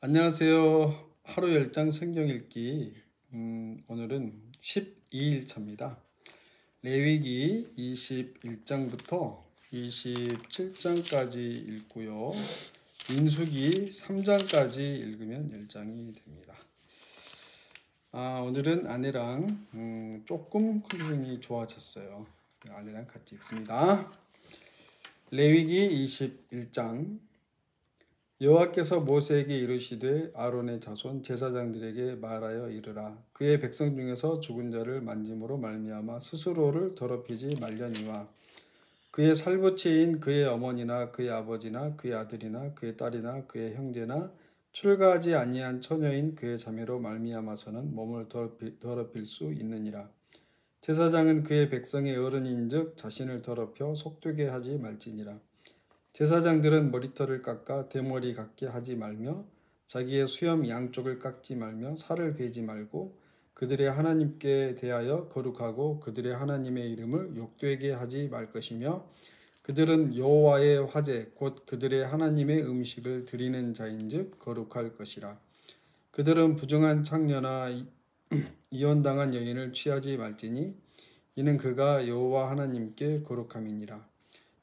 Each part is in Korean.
안녕하세요. 하루 10장 성경 읽기. 오늘은 12일차입니다. 레위기 21장부터 27장까지 읽고요. 민수기 3장까지 읽으면 10장이 됩니다. 오늘은 아내랑 조금 컨디션이 좋아졌어요. 아내랑 같이 읽습니다. 레위기 21장. 여호와께서 모세에게 이르시되 아론의 자손 제사장들에게 말하여 이르라. 그의 백성 중에서 죽은 자를 만짐으로 말미암아 스스로를 더럽히지 말려니와 그의 살부치인 그의 어머니나 그의 아버지나 그의 아들이나 그의 딸이나 그의 형제나 출가하지 아니한 처녀인 그의 자매로 말미암아서는 몸을 더럽힐 수 있느니라. 제사장은 그의 백성의 어른인즉 자신을 더럽혀 속되게 하지 말지니라. 제사장들은 머리털을 깎아 대머리 같게 하지 말며 자기의 수염 양쪽을 깎지 말며 살을 베지 말고 그들의 하나님께 대하여 거룩하고 그들의 하나님의 이름을 욕되게 하지 말 것이며 그들은 여호와의 화제 곧 그들의 하나님의 음식을 드리는 자인즉 거룩할 것이라. 그들은 부정한 창녀나 이혼당한 여인을 취하지 말지니 이는 그가 여호와 하나님께 거룩함이니라.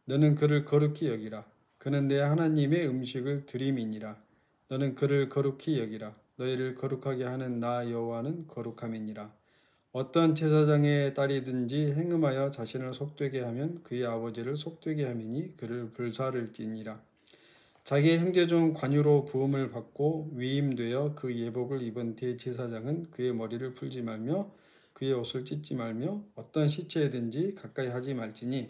너는 그를 거룩히 여기라. 그는 내 하나님의 음식을 드림이니라. 너는 그를 거룩히 여기라. 너희를 거룩하게 하는 나 여호와는 거룩함이니라. 어떤 제사장의 딸이든지 행음하여 자신을 속되게 하면 그의 아버지를 속되게 함이니 그를 불살을지니라. 자기의 형제 중 관유로 부음을 받고 위임되어 그 예복을 입은 대제사장은 그의 머리를 풀지 말며 그의 옷을 찢지 말며 어떤 시체에든지 가까이 하지 말지니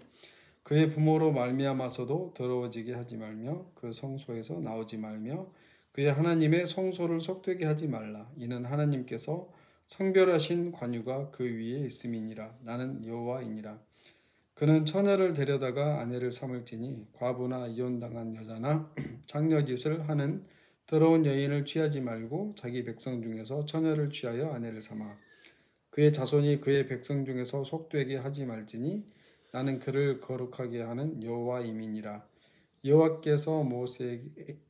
그의 부모로 말미암아서도 더러워지게 하지 말며 그 성소에서 나오지 말며 그의 하나님의 성소를 속되게 하지 말라. 이는 하나님께서 성별하신 관유가 그 위에 있음이니라. 나는 여호와이니라. 그는 처녀를 데려다가 아내를 삼을지니 과부나 이혼당한 여자나 장녀짓을 하는 더러운 여인을 취하지 말고 자기 백성 중에서 처녀를 취하여 아내를 삼아 그의 자손이 그의 백성 중에서 속되게 하지 말지니 나는 그를 거룩하게 하는 여호와임이니라. 여호와께서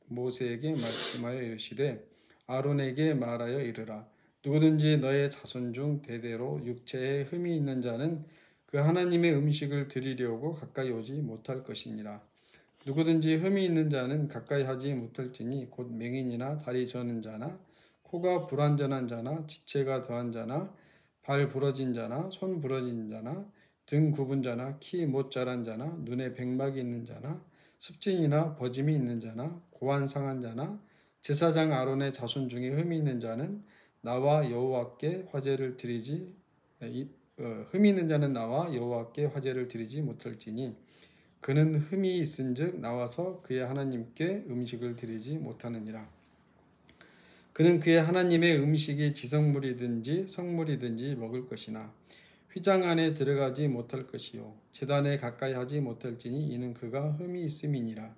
모세에게 말씀하여 이르시되 아론에게 말하여 이르라. 누구든지 너의 자손 중 대대로 육체에 흠이 있는 자는 그 하나님의 음식을 드리려고 가까이 오지 못할 것이니라. 누구든지 흠이 있는 자는 가까이 하지 못할지니 곧 맹인이나 다리 저는 자나 코가 불완전한 자나 지체가 더한 자나 발 부러진 자나 손 부러진 자나 등 굽은 자나 키 못 자란 자나 눈에 백막이 있는 자나 습진이나 버짐이 있는 자나 고환 상한 자나 제사장 아론의 자손 중에 흠이 있는 자는 나와 여호와께 화제를 드리지 흠이 있는 자는 나와 여호와께 화제를 드리지 못할지니 그는 흠이 있은즉 나와서 그의 하나님께 음식을 드리지 못하느니라. 그는 그의 하나님의 음식이 지성물이든지 성물이든지 먹을 것이나 휘장 안에 들어가지 못할 것이요 제단에 가까이 하지 못할지니 이는 그가 흠이 있음이니라.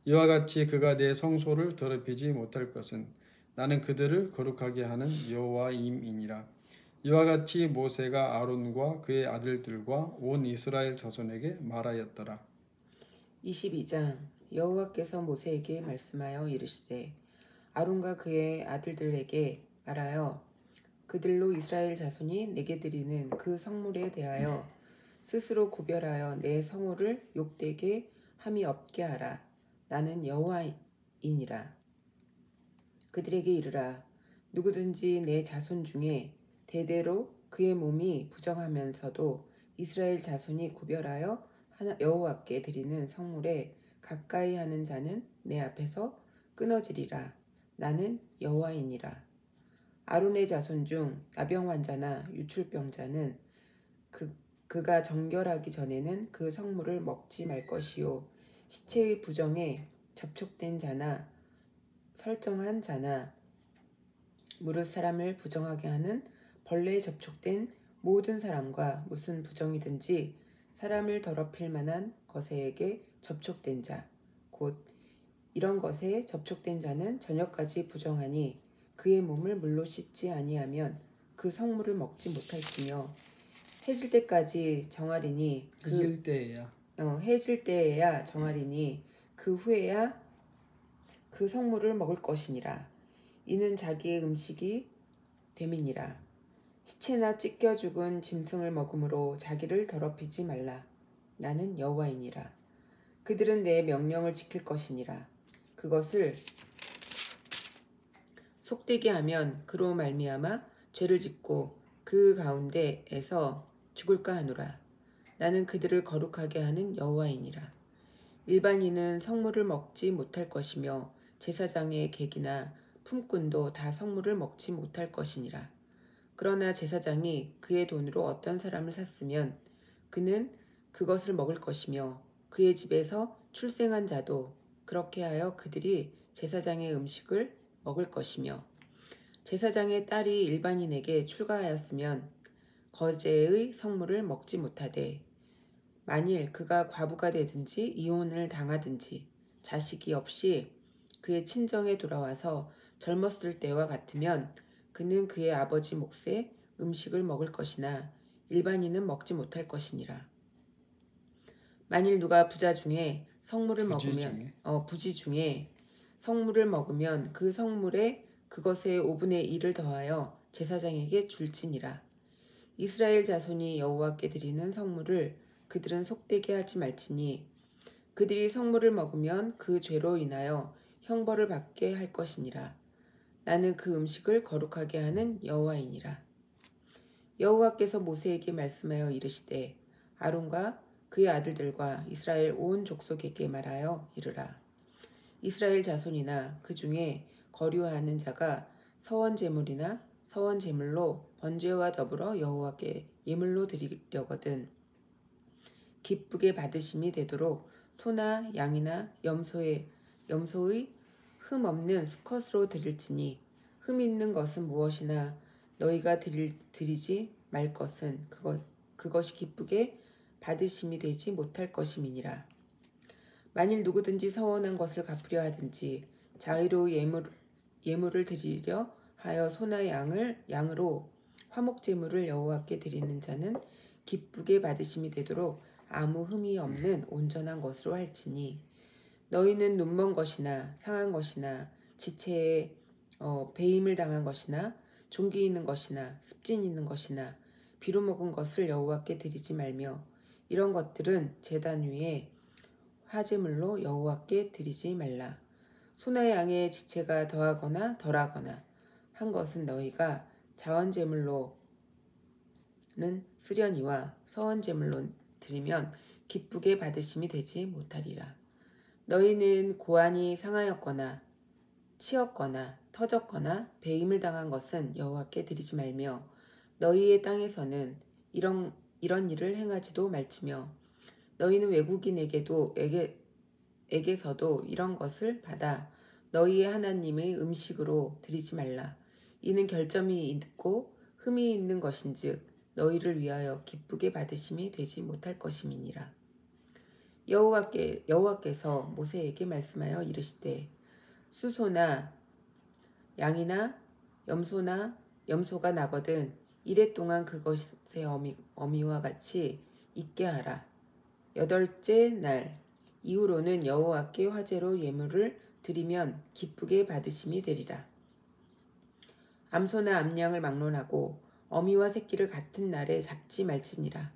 이와 같이 그가 내 성소를 더럽히지 못할 것은 나는 그들을 거룩하게 하는 여호와임이니라. 이와 같이 모세가 아론과 그의 아들들과 온 이스라엘 자손에게 말하였더라. 22장. 여호와께서 모세에게 말씀하여 이르시되 아론과 그의 아들들에게 말하여 그들로 이스라엘 자손이 내게 드리는 그 성물에 대하여 스스로 구별하여 내 성호를 욕되게 함이 없게 하라. 나는 여호와이니라. 그들에게 이르라. 누구든지 내 자손 중에 대대로 그의 몸이 부정하면서도 이스라엘 자손이 구별하여 여호와께 드리는 성물에 가까이 하는 자는 내 앞에서 끊어지리라. 나는 여호와이니라. 아론의 자손 중 나병 환자나 유출병자는 그가 정결하기 전에는 그 성물을 먹지 말 것이요 시체의 부정에 접촉된 자나 설정한 자나 무릇 사람을 부정하게 하는 벌레에 접촉된 모든 사람과 무슨 부정이든지 사람을 더럽힐 만한 것에게 접촉된 자 곧 이런 것에 접촉된 자는 저녁까지 부정하니 그의 몸을 물로 씻지 아니하면 그 성물을 먹지 못할지며 해질 때까지 정하리니 해질 때에야 정하리니 그 후에야 그 성물을 먹을 것이니라. 이는 자기의 음식이 됨이니라. 시체나 찢겨 죽은 짐승을 먹음으로 자기를 더럽히지 말라. 나는 여호와이니라. 그들은 내 명령을 지킬 것이니라. 그것을 속되게 하면 그로 말미암아 죄를 짓고 그 가운데에서 죽을까 하노라. 나는 그들을 거룩하게 하는 여호와이니라. 일반인은 성물을 먹지 못할 것이며 제사장의 객이나 품꾼도 다 성물을 먹지 못할 것이니라. 그러나 제사장이 그의 돈으로 어떤 사람을 샀으면 그는 그것을 먹을 것이며 그의 집에서 출생한 자도 그렇게 하여 그들이 제사장의 음식을 먹을 것이며 제사장의 딸이 일반인에게 출가하였으면 거제의 성물을 먹지 못하되 만일 그가 과부가 되든지 이혼을 당하든지 자식이 없이 그의 친정에 돌아와서 젊었을 때와 같으면 그는 그의 아버지 몫의 음식을 먹을 것이나 일반인은 먹지 못할 것이니라. 만일 누가 부자 중에 성물을 먹으면 부지 중에 성물을 먹으면 그 성물에 그것의 5분의 1을 더하여 제사장에게 줄지니라. 이스라엘 자손이 여호와께 드리는 성물을 그들은 속되게 하지 말지니 그들이 성물을 먹으면 그 죄로 인하여 형벌을 받게 할 것이니라. 나는 그 음식을 거룩하게 하는 여호와이니라. 여호와께서 모세에게 말씀하여 이르시되 아론과 그의 아들들과 이스라엘 온 족속에게 말하여 이르라. 이스라엘 자손이나 그 중에 거류하는 자가 서원 제물이나 서원 제물로 번제와 더불어 여호와께 예물로 드리려거든 기쁘게 받으심이 되도록 소나 양이나 염소의 흠 없는 수컷으로 드릴지니 흠 있는 것은 무엇이나 너희가 드리지 말 것은 그것이 기쁘게 받으심이 되지 못할 것임이니라. 만일 누구든지 서원한 것을 갚으려 하든지 자의로 예물을 드리려 하여 소나 양으로 화목제물을 여호와께 드리는 자는 기쁘게 받으심이 되도록 아무 흠이 없는 온전한 것으로 할지니 너희는 눈먼 것이나 상한 것이나 지체에 배임을 당한 것이나 종기 있는 것이나 습진 있는 것이나 비로 먹은 것을 여호와께 드리지 말며 이런 것들은 제단 위에 화제물로 여호와께 드리지 말라. 소나 양의 지체가 더하거나 덜하거나 한 것은 너희가 자원제물로는 쓰려니와 서원제물로 드리면 기쁘게 받으심이 되지 못하리라. 너희는 고안이 상하였거나 치었거나 터졌거나 배임을 당한 것은 여호와께 드리지 말며 너희의 땅에서는 이런 일을 행하지도 말지며 너희는 외국인에게서도 이런 것을 받아 너희의 하나님의 음식으로 드리지 말라. 이는 결점이 있고 흠이 있는 것인즉 너희를 위하여 기쁘게 받으심이 되지 못할 것임이니라. 여호와께서 모세에게 말씀하여 이르시되 수소나 양이나 염소가 나거든 이레 동안 그것의 어미와 같이 있게 하라. 8째 날 이후로는 여호와께 화제로 예물을 드리면 기쁘게 받으심이 되리라. 암소나 암양을 막론하고 어미와 새끼를 같은 날에 잡지 말지니라.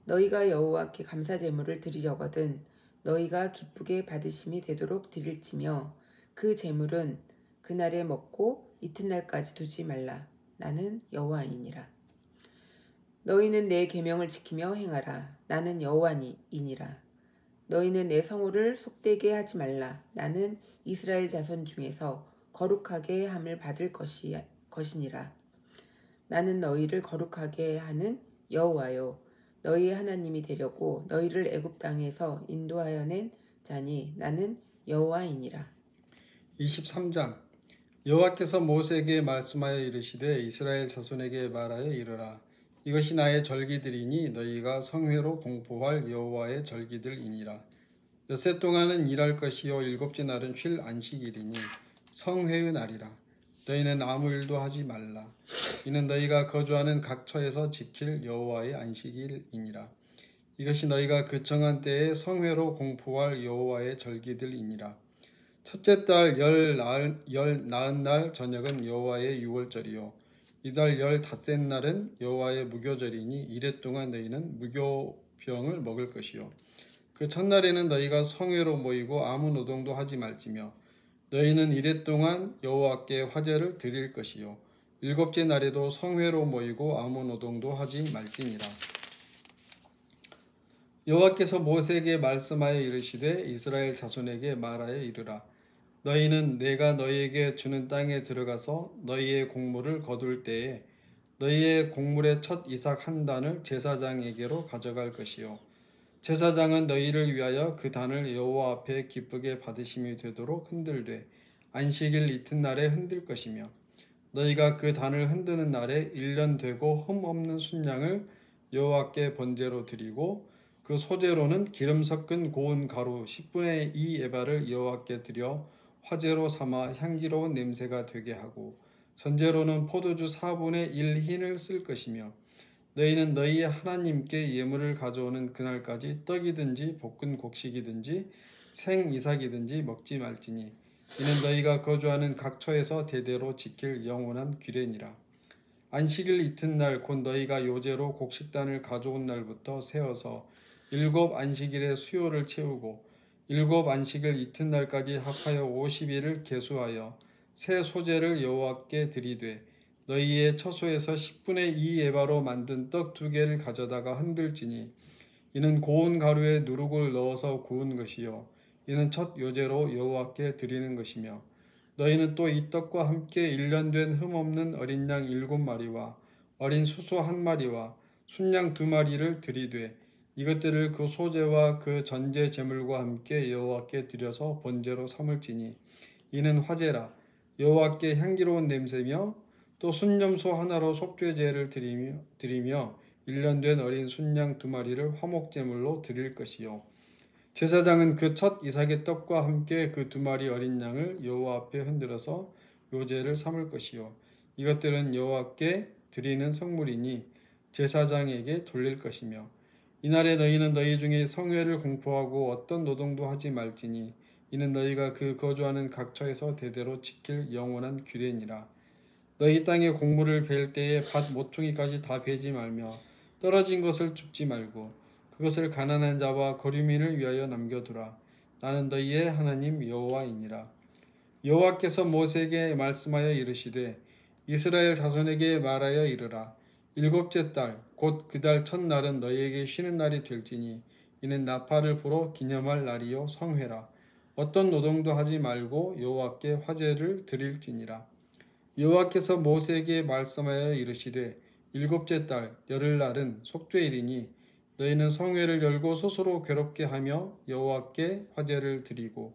너희가 여호와께 감사제물을 드리려거든 너희가 기쁘게 받으심이 되도록 드릴지며 그 제물은 그날에 먹고 이튿날까지 두지 말라. 나는 여호와이니라. 너희는 내 계명을 지키며 행하라. 나는 여호와이니라. 너희는 내 성호를 속되게 하지 말라. 나는 이스라엘 자손 중에서 거룩하게 함을 받을 것이니라. 나는 너희를 거룩하게 하는 여호와요 너희의 하나님이 되려고 너희를 애굽 땅에서 인도하여 낸 자니 나는 여호와이니라. 23장 여호와께서 모세에게 말씀하여 이르시되 이스라엘 자손에게 말하여 이르라. 이것이 나의 절기들이니 너희가 성회로 공포할 여호와의 절기들이니라. 엿새 동안은 일할 것이요 일곱째 날은 쉴 안식일이니 성회의 날이라. 너희는 아무 일도 하지 말라. 이는 너희가 거주하는 각 처에서 지킬 여호와의 안식일이니라. 이것이 너희가 그 정한 때에 성회로 공포할 여호와의 절기들이니라. 첫째 달 열 나흔 날 저녁은 여호와의 유월절이요 이달 15째 날은 여호와의 무교절이니 이래 동안 너희는 무교병을 먹을 것이요 그 첫날에는 너희가 성회로 모이고 아무 노동도 하지 말지며 너희는 이래 동안 여호와께 화제를 드릴 것이요 일곱째 날에도 성회로 모이고 아무 노동도 하지 말지니라. 여호와께서 모세에게 말씀하여 이르시되 이스라엘 자손에게 말하여 이르라. 너희는 내가 너희에게 주는 땅에 들어가서 너희의 곡물을 거둘 때에 너희의 곡물의 첫 이삭 한 단을 제사장에게로 가져갈 것이요 제사장은 너희를 위하여 그 단을 여호와 앞에 기쁘게 받으심이 되도록 흔들되 안식일 이튿날에 흔들 것이며 너희가 그 단을 흔드는 날에 1년 되고 흠 없는 순양을 여호와께 번제로 드리고 그 소제로는 기름 섞은 고운 가루 10분의 2 에바를 여호와께 드려 화제로 삼아 향기로운 냄새가 되게 하고 전제로는 포도주 4분의 1 흰을 쓸 것이며 너희는 너희의 하나님께 예물을 가져오는 그날까지 떡이든지 볶은 곡식이든지 생 이삭이든지 먹지 말지니 이는 너희가 거주하는 각 처에서 대대로 지킬 영원한 규례니라. 안식일 이튿날 곧 너희가 요제로 곡식단을 가져온 날부터 세어서 7 안식일의 수요를 채우고 7 안식일 이튿날까지 합하여 50일을 계수하여 새 소제를 여호와께 드리되 너희의 처소에서 10분의 2 에바로 만든 떡 2개를 가져다가 흔들지니 이는 고운 가루에 누룩을 넣어서 구운 것이요 이는 첫 요제로 여호와께 드리는 것이며 너희는 또 이 떡과 함께 1년 된 흠없는 어린 양 7마리와 어린 수소 1마리와 순양 2마리를 드리되 이것들을 그 소제와 그 전제 제물과 함께 여호와께 드려서 번제로 삼을지니 이는 화제라. 여호와께 향기로운 냄새며 또 순염소 하나로 속죄제를 드리며 1년 된 어린 순양 2마리를 화목제물로 드릴 것이요 제사장은 그 첫 이삭의 떡과 함께 그 2마리 어린 양을 여호와 앞에 흔들어서 요제를 삼을 것이요 이것들은 여호와께 드리는 성물이니 제사장에게 돌릴 것이며 이날에 너희는 너희 중에 성회를 공포하고 어떤 노동도 하지 말지니 이는 너희가 그 거주하는 각 처에서 대대로 지킬 영원한 규례니라. 너희 땅에 곡물을 벨 때에 밭 모퉁이까지 다 베지 말며 떨어진 것을 줍지 말고 그것을 가난한 자와 거류민을 위하여 남겨두라. 나는 너희의 하나님 여호와이니라. 여호와께서 모세에게 말씀하여 이르시되 이스라엘 자손에게 말하여 이르라. 7째 달 곧 그 달 첫날은 너희에게 쉬는 날이 될지니 이는 나팔을 불어 기념할 날이요 성회라. 어떤 노동도 하지 말고 여호와께 화제를 드릴지니라. 여호와께서 모세에게 말씀하여 이르시되 7째 달 열흘날은 속죄일이니 너희는 성회를 열고 스스로 괴롭게 하며 여호와께 화제를 드리고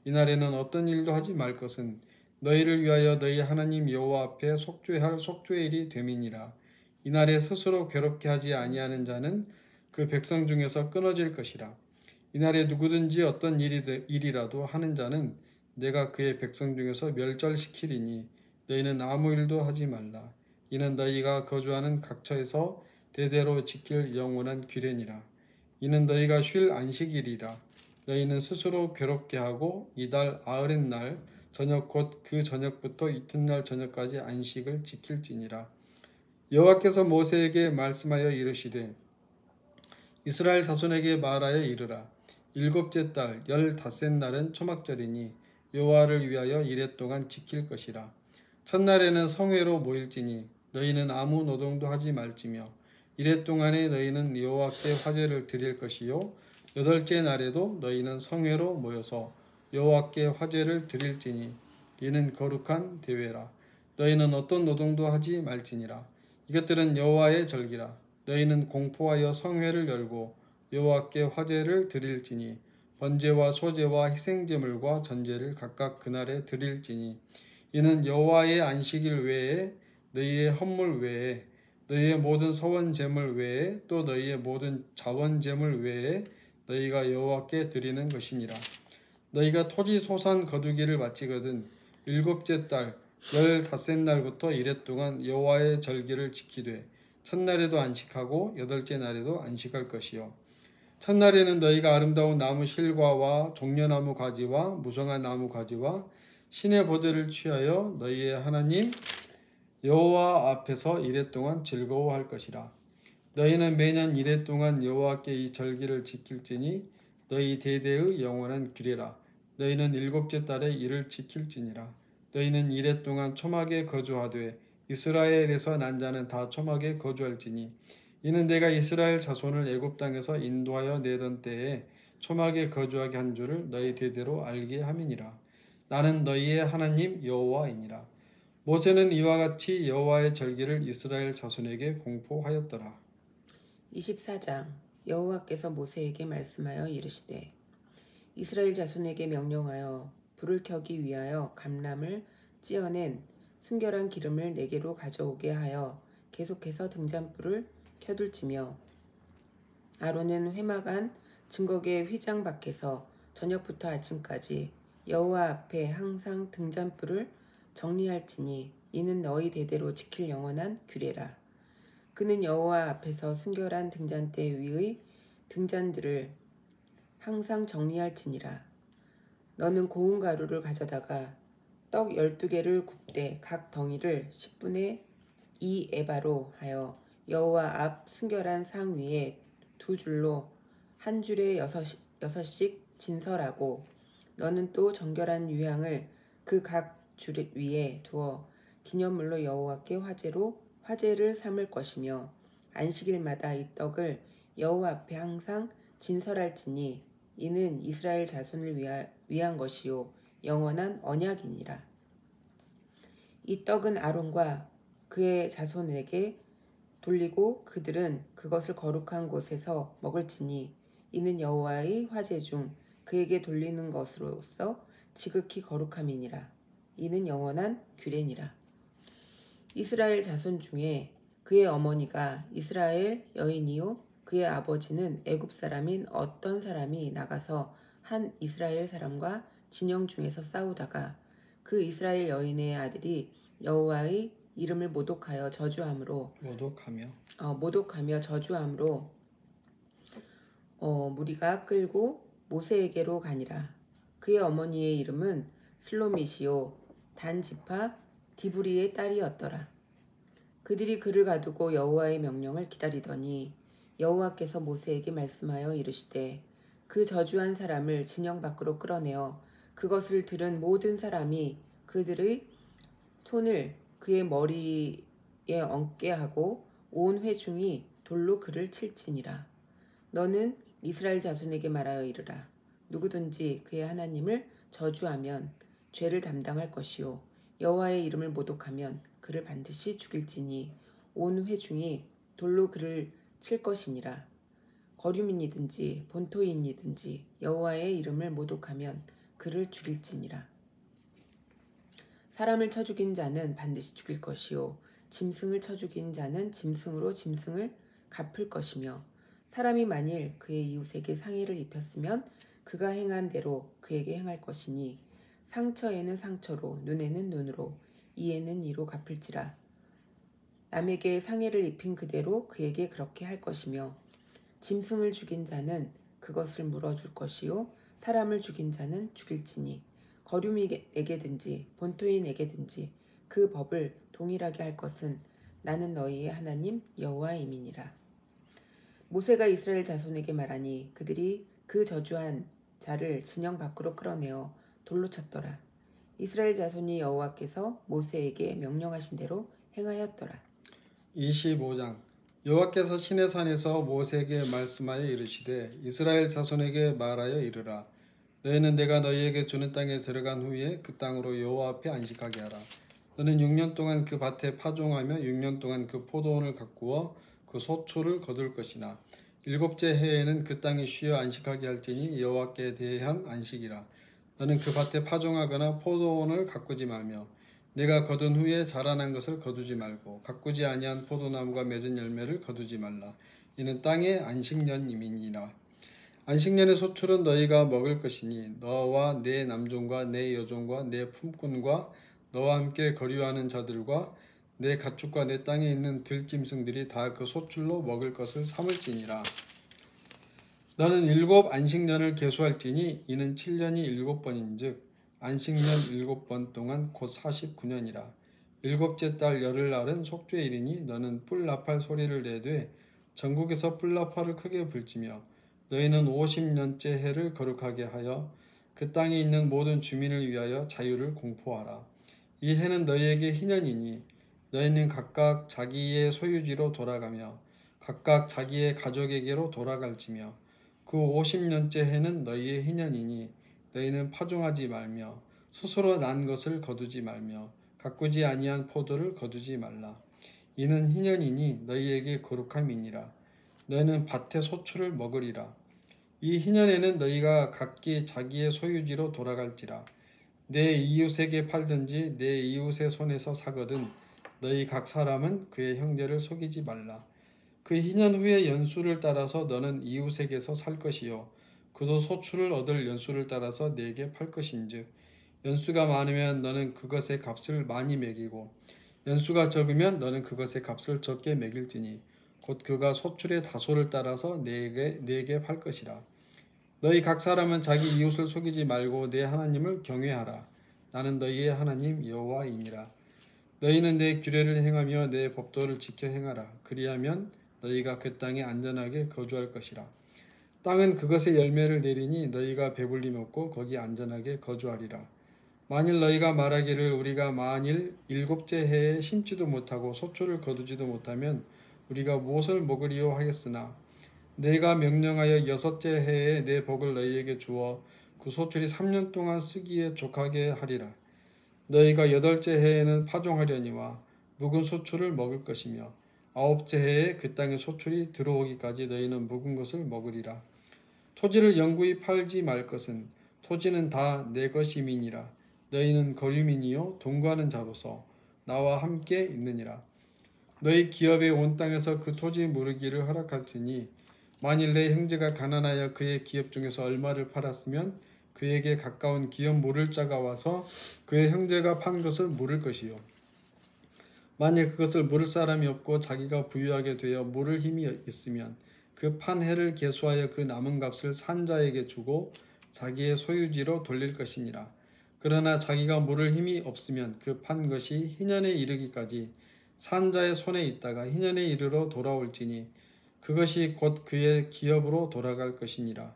이날에는 어떤 일도 하지 말 것은 너희를 위하여 너희 하나님 여호와 앞에 속죄할 속죄일이 됨이니라. 이날에 스스로 괴롭게 하지 아니하는 자는 그 백성 중에서 끊어질 것이라. 이날에 누구든지 어떤 일이라도 하는 자는 내가 그의 백성 중에서 멸절시키리니 너희는 아무 일도 하지 말라. 이는 너희가 거주하는 각 처에서 대대로 지킬 영원한 규례니라. 이는 너희가 쉴 안식일이라. 너희는 스스로 괴롭게 하고 이달 90날 저녁 곧 그 저녁부터 이튿날 저녁까지 안식을 지킬지니라. 여호와께서 모세에게 말씀하여 이르시되 이스라엘 자손에게 말하여 이르라. 7째 달 15셋 날은 초막절이니 여호와를 위하여 이레 동안 지킬 것이라. 첫날에는 성회로 모일지니 너희는 아무 노동도 하지 말지며 이레 동안에 너희는 여호와께 화제를 드릴 것이요 8째 날에도 너희는 성회로 모여서 여호와께 화제를 드릴지니 이는 거룩한 대회라. 너희는 어떤 노동도 하지 말지니라. 이것들은 여호와의 절기라. 너희는 공포하여 성회를 열고 여호와께 화제를 드릴지니 번제와 소제와 희생제물과 전제를 각각 그날에 드릴지니 이는 여호와의 안식일 외에 너희의 헌물 외에 너희의 모든 서원 제물 외에 또 너희의 모든 자원 제물 외에 너희가 여호와께 드리는 것이니라. 너희가 토지 소산 거두기를 마치거든 7째 달 15셋 날부터 이레 동안 여호와의 절기를 지키되 첫날에도 안식하고 8째 날에도 안식할 것이요 첫날에는 너희가 아름다운 나무 실과와 종려나무 가지와 무성한 나무 가지와 신의 보배를 취하여 너희의 하나님 여호와 앞에서 이레 동안 즐거워할 것이라. 너희는 매년 이레 동안 여호와께 이 절기를 지킬지니 너희 대대의 영원한 규례라. 너희는 일곱째 달에 이를 지킬지니라. 너희는 이레 동안 초막에 거주하되 이스라엘에서 난 자는 다 초막에 거주할지니 이는 내가 이스라엘 자손을 애굽 땅에서 인도하여 내던 때에 초막에 거주하게 한 줄을 너희 대대로 알게 함이니라. 나는 너희의 하나님 여호와이니라. 모세는 이와 같이 여호와의 절기를 이스라엘 자손에게 공포하였더라. 24장 여호와께서 모세에게 말씀하여 이르시되 이스라엘 자손에게 명령하여 불을 켜기 위하여 감람을 찌어낸 순결한 기름을 내게로 가져오게 하여 계속해서 등잔불을 켜둘지며 아론은 회막안 증거계 휘장 밖에서 저녁부터 아침까지 여호와 앞에 항상 등잔불을 정리할지니 이는 너희 대대로 지킬 영원한 규례라. 그는 여호와 앞에서 순결한 등잔대 위의 등잔들을 항상 정리할지니라. 너는 고운 가루를 가져다가 떡 12개를 굽되 각 덩이를 10분의 2 에바로 하여 여호와 앞 순결한 상 위에 두 줄로 한 줄에 여섯씩 진설하고 너는 또 정결한 유향을 그 각 줄 위에 두어 기념물로 여호와께 화제를 삼을 것이며 안식일마다 이 떡을 여호와 앞에 항상 진설할지니 이는 이스라엘 자손을 위한 것이요 영원한 언약이니라. 이 떡은 아론과 그의 자손에게 돌리고 그들은 그것을 거룩한 곳에서 먹을지니 이는 여호와의 화제 중 그에게 돌리는 것으로서 지극히 거룩함이니라. 이는 영원한 규례니라. 이스라엘 자손 중에 그의 어머니가 이스라엘 여인이요 그의 아버지는 애굽 사람인 어떤 사람이 나가서 한 이스라엘 사람과 진영 중에서 싸우다가 그 이스라엘 여인의 아들이 여호와의 이름을 모독하며 저주함으로 무리가 끌고 모세에게로 가니라. 그의 어머니의 이름은 슬로미시요 단지파 디브리의 딸이었더라. 그들이 그를 가두고 여호와의 명령을 기다리더니 여호와께서 모세에게 말씀하여 이르시되 그 저주한 사람을 진영 밖으로 끌어내어 그것을 들은 모든 사람이 그들의 손을 그의 머리에 얹게 하고 온 회중이 돌로 그를 칠지니라. 너는 이스라엘 자손에게 말하여 이르라. 누구든지 그의 하나님을 저주하면 죄를 담당할 것이요 여호와의 이름을 모독하면 그를 반드시 죽일지니 온 회중이 돌로 그를 칠 것이니라. 거류민이든지 본토인이든지 여호와의 이름을 모독하면 그를 죽일지니라. 사람을 쳐 죽인 자는 반드시 죽일 것이요 짐승을 쳐 죽인 자는 짐승으로 짐승을 갚을 것이며 사람이 만일 그의 이웃에게 상해를 입혔으면 그가 행한 대로 그에게 행할 것이니 상처에는 상처로 눈에는 눈으로 이에는 이로 갚을지라. 남에게 상해를 입힌 그대로 그에게 그렇게 할 것이며 짐승을 죽인 자는 그것을 물어줄 것이요 사람을 죽인 자는 죽일지니 거류민에게든지 본토인에게든지 그 법을 동일하게 할 것은 나는 너희의 하나님 여호와임이니라. 모세가 이스라엘 자손에게 말하니 그들이 그 저주한 자를 진영 밖으로 끌어내어 돌로 쳤더라. 이스라엘 자손이 여호와께서 모세에게 명령하신 대로 행하였더라. 25장 여호와께서 시내산에서 모세에게 말씀하여 이르시되 이스라엘 자손에게 말하여 이르라. 너희는 내가 너희에게 주는 땅에 들어간 후에 그 땅으로 여호와 앞에 안식하게 하라. 너는 6년 동안 그 밭에 파종하며 6년 동안 그 포도원을 가꾸어 그 소초를 거둘 것이나 7째 해에는 그 땅이 쉬어 안식하게 할지니 여호와께 대한 안식이라. 너는 그 밭에 파종하거나 포도원을 가꾸지 말며 내가 거둔 후에 자라난 것을 거두지 말고 가꾸지 아니한 포도나무가 맺은 열매를 거두지 말라. 이는 땅의 안식년임이니라. 안식년의 소출은 너희가 먹을 것이니 너와 내 남종과 내 여종과 내 품꾼과 너와 함께 거류하는 자들과 내 가축과 내 땅에 있는 들짐승들이 다 그 소출로 먹을 것을 삼을지니라. 너는 7안식년을 계수할지니 이는 7년이 7번인즉 안식년 7번 동안 곧 49년이라. 7째 달 열흘날은 속죄일이니 너는 뿔 나팔 소리를 내되 전국에서 뿔 나팔을 크게 불지며 너희는 50년째 해를 거룩하게 하여 그 땅에 있는 모든 주민을 위하여 자유를 공포하라. 이 해는 너희에게 희년이니 너희는 각각 자기의 소유지로 돌아가며 각각 자기의 가족에게로 돌아갈지며 그 50년째 해는 너희의 희년이니 너희는 파종하지 말며 스스로 난 것을 거두지 말며 가꾸지 아니한 포도를 거두지 말라. 이는 희년이니 너희에게 거룩함이니라. 너희는 밭의 소출을 먹으리라. 이 희년에는 너희가 각기 자기의 소유지로 돌아갈지라. 내 이웃에게 팔든지 내 이웃의 손에서 사거든 너희 각 사람은 그의 형제를 속이지 말라. 그 희년 후에 연수를 따라서 너는 이웃에게서 살 것이요 그도 소출을 얻을 연수를 따라서 네게 팔 것인즉 연수가 많으면 너는 그것의 값을 많이 매기고 연수가 적으면 너는 그것의 값을 적게 매길지니 곧 그가 소출의 다소를 따라서 네게 팔 것이라. 너희 각 사람은 자기 이웃을 속이지 말고 내 하나님을 경외하라. 나는 너희의 하나님 여호와이니라. 너희는 내 규례를 행하며 내 법도를 지켜 행하라. 그리하면 너희가 그 땅에 안전하게 거주할 것이라. 땅은 그것의 열매를 내리니 너희가 배불리 먹고 거기 안전하게 거주하리라. 만일 너희가 말하기를 우리가 만일 7째 해에 심지도 못하고 소출을 거두지도 못하면 우리가 무엇을 먹으리요 하겠으나 내가 명령하여 6째 해에 내 복을 너희에게 주어 그 소출이 3년 동안 쓰기에 족하게 하리라. 너희가 8째 해에는 파종하려니와 묵은 소출을 먹을 것이며 9째 해에 그 땅에 소출이 들어오기까지 너희는 묵은 것을 먹으리라. 토지를 영구히 팔지 말 것은 토지는 다 내 것임이니라. 너희는 거류민이요 동거하는 자로서 나와 함께 있느니라. 너희 기업의 온 땅에서 그 토지 무르기를 허락할지니 만일 내 형제가 가난하여 그의 기업 중에서 얼마를 팔았으면 그에게 가까운 기업 물을 자가 와서 그의 형제가 판 것을 물을 것이요 만일 그것을 물을 사람이 없고 자기가 부유하게 되어 물을 힘이 있으면 그 판 해를 계수하여 그 남은 값을 산 자에게 주고 자기의 소유지로 돌릴 것이니라. 그러나 자기가 물을 힘이 없으면 그 판 것이 희년에 이르기까지 산 자의 손에 있다가 희년에 이르러 돌아올지니 그것이 곧 그의 기업으로 돌아갈 것이니라.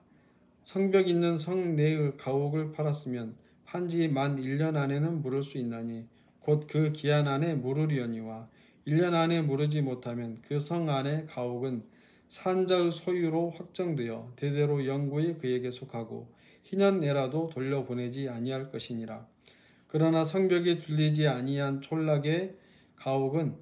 성벽 있는 성 내의 가옥을 팔았으면 판지 만 1년 안에는 물을 수 있나니 곧 그 기한 안에 물으려니와 1년 안에 물으지 못하면 그 성 안의 가옥은 산자의 소유로 확정되어 대대로 영구히 그에게 속하고 희년 내라도 돌려보내지 아니할 것이니라. 그러나 성벽이 둘리지 아니한 촌락의 가옥은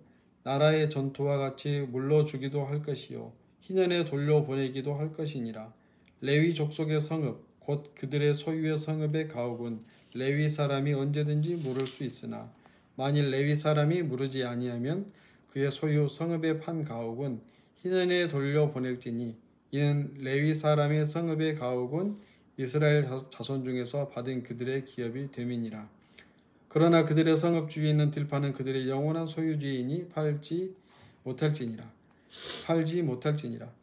나라의 전투와 같이 물러주기도 할 것이요 희년에 돌려보내기도 할 것이니라. 레위 족속의 성읍 곧 그들의 소유의 성읍의 가옥은 레위 사람이 언제든지 물을 수 있으나 만일 레위 사람이 물으지 아니하면 그의 소유 성읍에 판 가옥은 희년에 돌려보낼지니 이는 레위 사람의 성읍의 가옥은 이스라엘 자손 중에서 받은 그들의 기업이 됨이니라. 그러나 그들의 성읍 주위에 있는 들판은 그들의 영원한 소유지이니 팔지 못할지니라.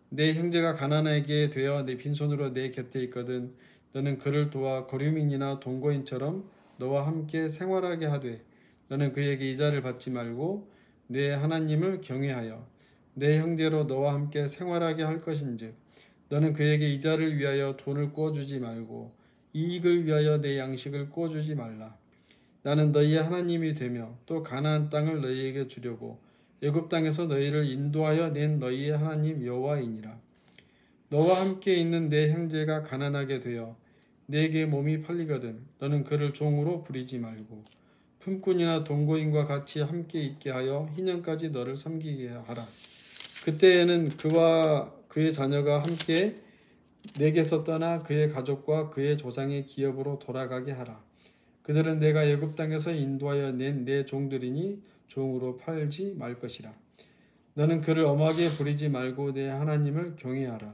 내 형제가 가난하게 되어 내 빈손으로 내 곁에 있거든 너는 그를 도와 거류민이나 동거인처럼 너와 함께 생활하게 하되 너는 그에게 이자를 받지 말고 내 하나님을 경외하여 내 형제로 너와 함께 생활하게 할 것인즉 너는 그에게 이자를 위하여 돈을 꾸어주지 말고 이익을 위하여 내 양식을 꾸어주지 말라. 나는 너희의 하나님이 되며 또 가나안 땅을 너희에게 주려고 애굽 땅에서 너희를 인도하여 낸 너희의 하나님 여호와이니라. 너와 함께 있는 내 형제가 가난하게 되어 내게 몸이 팔리거든 너는 그를 종으로 부리지 말고 품꾼이나 동거인과 같이 함께 있게 하여 희년까지 너를 섬기게 하라. 그때에는 그와 그의 자녀가 함께 내게서 떠나 그의 가족과 그의 조상의 기업으로 돌아가게 하라. 그들은 내가 애굽 땅에서 인도하여 낸 내 종들이니 종으로 팔지 말 것이라. 너는 그를 엄하게 부리지 말고 내 하나님을 경외하라.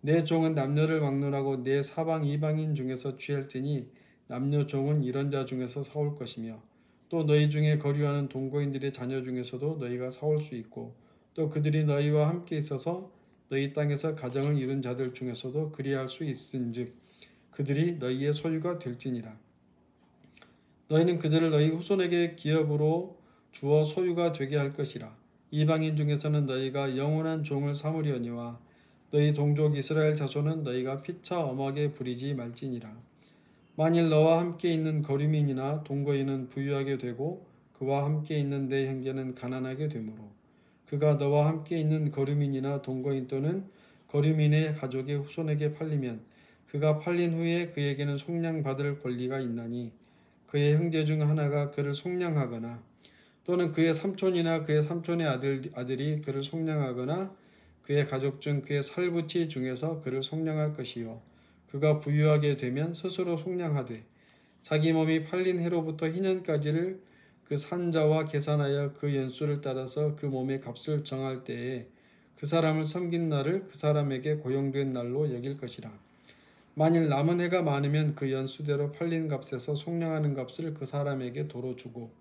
내 종은 남녀를 막론하고 내 사방 이방인 중에서 취할지니 남녀 종은 이런 자 중에서 사올 것이며 또 너희 중에 거류하는 동거인들의 자녀 중에서도 너희가 사올 수 있고 또 그들이 너희와 함께 있어서 너희 땅에서 가정을 이룬 자들 중에서도 그리할 수 있은즉 그들이 너희의 소유가 될지니라. 너희는 그들을 너희 후손에게 기업으로 주어 소유가 되게 할 것이라. 이방인 중에서는 너희가 영원한 종을 삼으려니와 너희 동족 이스라엘 자손은 너희가 피차 엄하게 부리지 말지니라. 만일 너와 함께 있는 거류민이나 동거인은 부유하게 되고 그와 함께 있는 내 형제는 가난하게 되므로 그가 너와 함께 있는 거류민이나 동거인 또는 거류민의 가족의 후손에게 팔리면 그가 팔린 후에 그에게는 속량받을 권리가 있나니 그의 형제 중 하나가 그를 속량하거나 또는 그의 삼촌이나 그의 삼촌의 아들이 그를 속량하거나 그의 가족 중 그의 살부치 중에서 그를 속량할 것이요 그가 부유하게 되면 스스로 속량하되 자기 몸이 팔린 해로부터 희년까지를 그 산자와 계산하여 그 연수를 따라서 그 몸의 값을 정할 때에 그 사람을 섬긴 날을 그 사람에게 고용된 날로 여길 것이라. 만일 남은 해가 많으면 그 연수대로 팔린 값에서 속량하는 값을 그 사람에게 도로 주고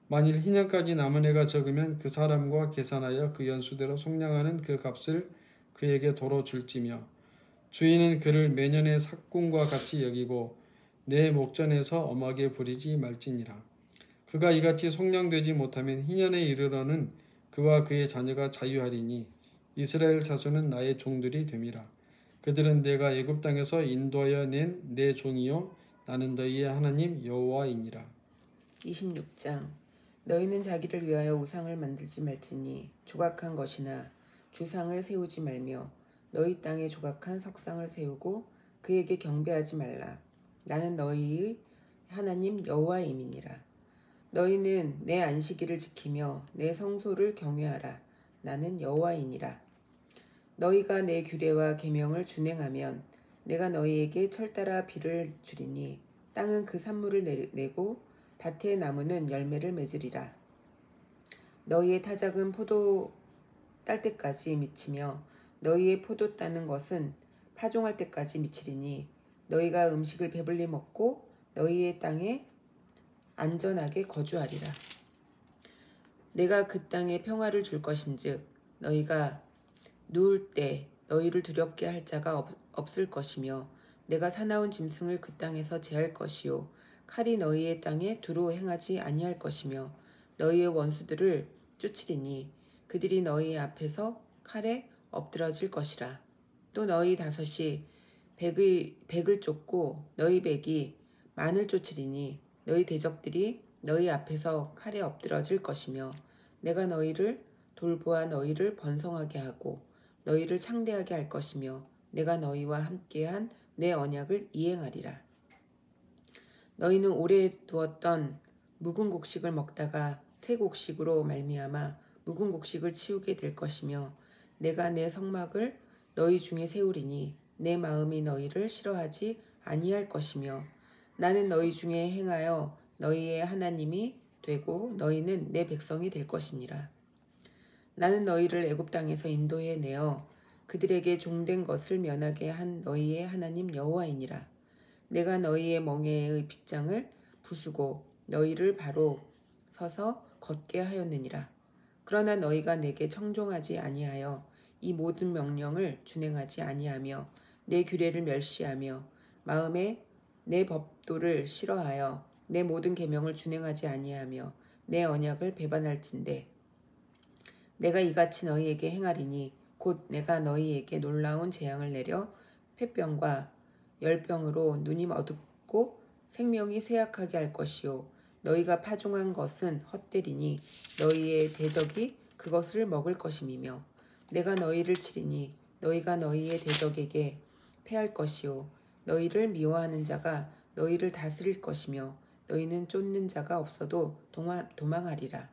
만일 희년까지 남은 해가 적으면 그 사람과 계산하여 그 연수대로 속량하는 그 값을 그에게 도로 줄지며 주인은 그를 매년의 삭군과 같이 여기고 내 목전에서 엄하게 부리지 말지니라. 그가 이같이 속량되지 못하면 희년에 이르러는 그와 그의 자녀가 자유하리니 이스라엘 자손은 나의 종들이 됨이라. 그들은 내가 애굽 땅에서 인도하여 낸 내 종이요 나는 너희의 하나님 여호와이니라. 26장. 너희는 자기를 위하여 우상을 만들지 말지니 조각한 것이나 주상을 세우지 말며 너희 땅에 조각한 석상을 세우고 그에게 경배하지 말라. 나는 너희의 하나님 여호와임이니라. 너희는 내 안식일을 지키며 내 성소를 경외하라. 나는 여호와이니라. 너희가 내 규례와 계명을 준행하면 내가 너희에게 철따라 비를 주리니 땅은 그 산물을 내고 밭의 나무는 열매를 맺으리라. 너희의 타작은 포도 딸 때까지 미치며 너희의 포도 따는 것은 파종할 때까지 미치리니 너희가 음식을 배불리 먹고 너희의 땅에 안전하게 거주하리라. 내가 그 땅에 평화를 줄 것인즉 너희가 누울 때 너희를 두렵게 할 자가 없을 것이며 내가 사나운 짐승을 그 땅에서 제할 것이요 칼이 너희의 땅에 두루 행하지 아니할 것이며 너희의 원수들을 쫓으리니 그들이 너희 앞에서 칼에 엎드러질 것이라. 또 너희 다섯이 백을 쫓고 너희 백이 만을 쫓으리니 너희 대적들이 너희 앞에서 칼에 엎드러질 것이며 내가 너희를 돌보아 너희를 번성하게 하고 너희를 창대하게 할 것이며 내가 너희와 함께한 내 언약을 이행하리라. 너희는 오래 두었던 묵은 곡식을 먹다가 새 곡식으로 말미암아 묵은 곡식을 치우게 될 것이며 내가 내 성막을 너희 중에 세우리니 내 마음이 너희를 싫어하지 아니할 것이며 나는 너희 중에 행하여 너희의 하나님이 되고 너희는 내 백성이 될 것이니라. 나는 너희를 애굽 땅에서 인도해 내어 그들에게 종된 것을 면하게 한 너희의 하나님 여호와이니라. 내가 너희의 멍에의 빗장을 부수고 너희를 바로 서서 걷게 하였느니라. 그러나 너희가 내게 청종하지 아니하여 이 모든 명령을 준행하지 아니하며 내 규례를 멸시하며 마음에 내 법도를 싫어하여 내 모든 계명을 준행하지 아니하며 내 언약을 배반할진대 내가 이같이 너희에게 행하리니 곧 내가 너희에게 놀라운 재앙을 내려 폐병과 열병으로 눈이 어둡고 생명이 쇠약하게 할 것이요 너희가 파종한 것은 헛되리니 너희의 대적이 그것을 먹을 것임이며 내가 너희를 치리니 너희가 너희의 대적에게 패할 것이요 너희를 미워하는 자가 너희를 다스릴 것이며 너희는 쫓는 자가 없어도 도망하리라.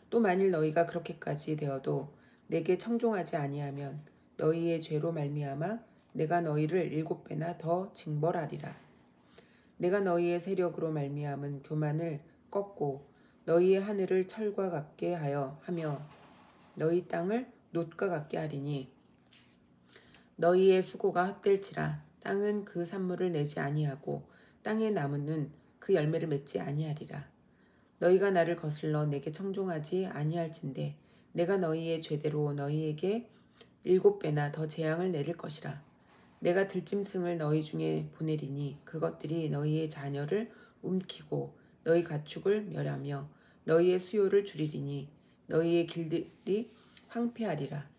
또 만일 너희가 그렇게까지 되어도 내게 청종하지 아니하면 너희의 죄로 말미암아 내가 너희를 7배나 더 징벌하리라. 내가 너희의 세력으로 말미암은 교만을 꺾고 너희의 하늘을 철과 같게 하며 너희 땅을 놋과 같게 하리니 너희의 수고가 헛될지라. 땅은 그 산물을 내지 아니하고 땅의 나무는 그 열매를 맺지 아니하리라. 너희가 나를 거슬러 내게 청종하지 아니할진대 내가 너희의 죄대로 너희에게 7배나 더 재앙을 내릴 것이라. 내가 들짐승을 너희 중에 보내리니 그것들이 너희의 자녀를 움키고 너희 가축을 멸하며 너희의 수요를 줄이리니 너희의 길들이 황폐하리라.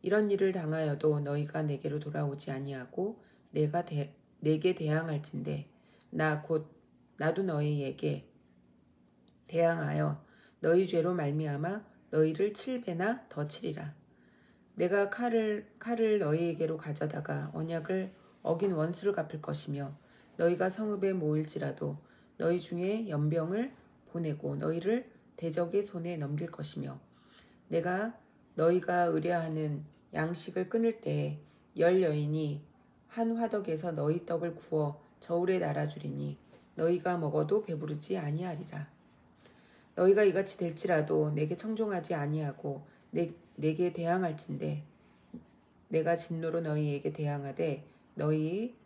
이런 일을 당하여도 너희가 내게로 돌아오지 아니하고 내게 대항할진대 나도 너희에게 대항하여 너희 죄로 말미암아 너희를 7배나 더 치리라. 내가 칼을 너희에게로 가져다가 언약을 어긴 원수를 갚을 것이며 너희가 성읍에 모일지라도 너희 중에 연병을 보내고 너희를 대적의 손에 넘길 것이며 내가 너희가 의뢰하는 양식을 끊을 때에 10여인이 한 화덕에서 너희 떡을 구워 저울에 날아주리니 너희가 먹어도 배부르지 아니하리라. 너희가 이같이 될지라도 내게 청종하지 아니하고 내게 대항할진대 내가 진노로 너희에게 대항하되 너희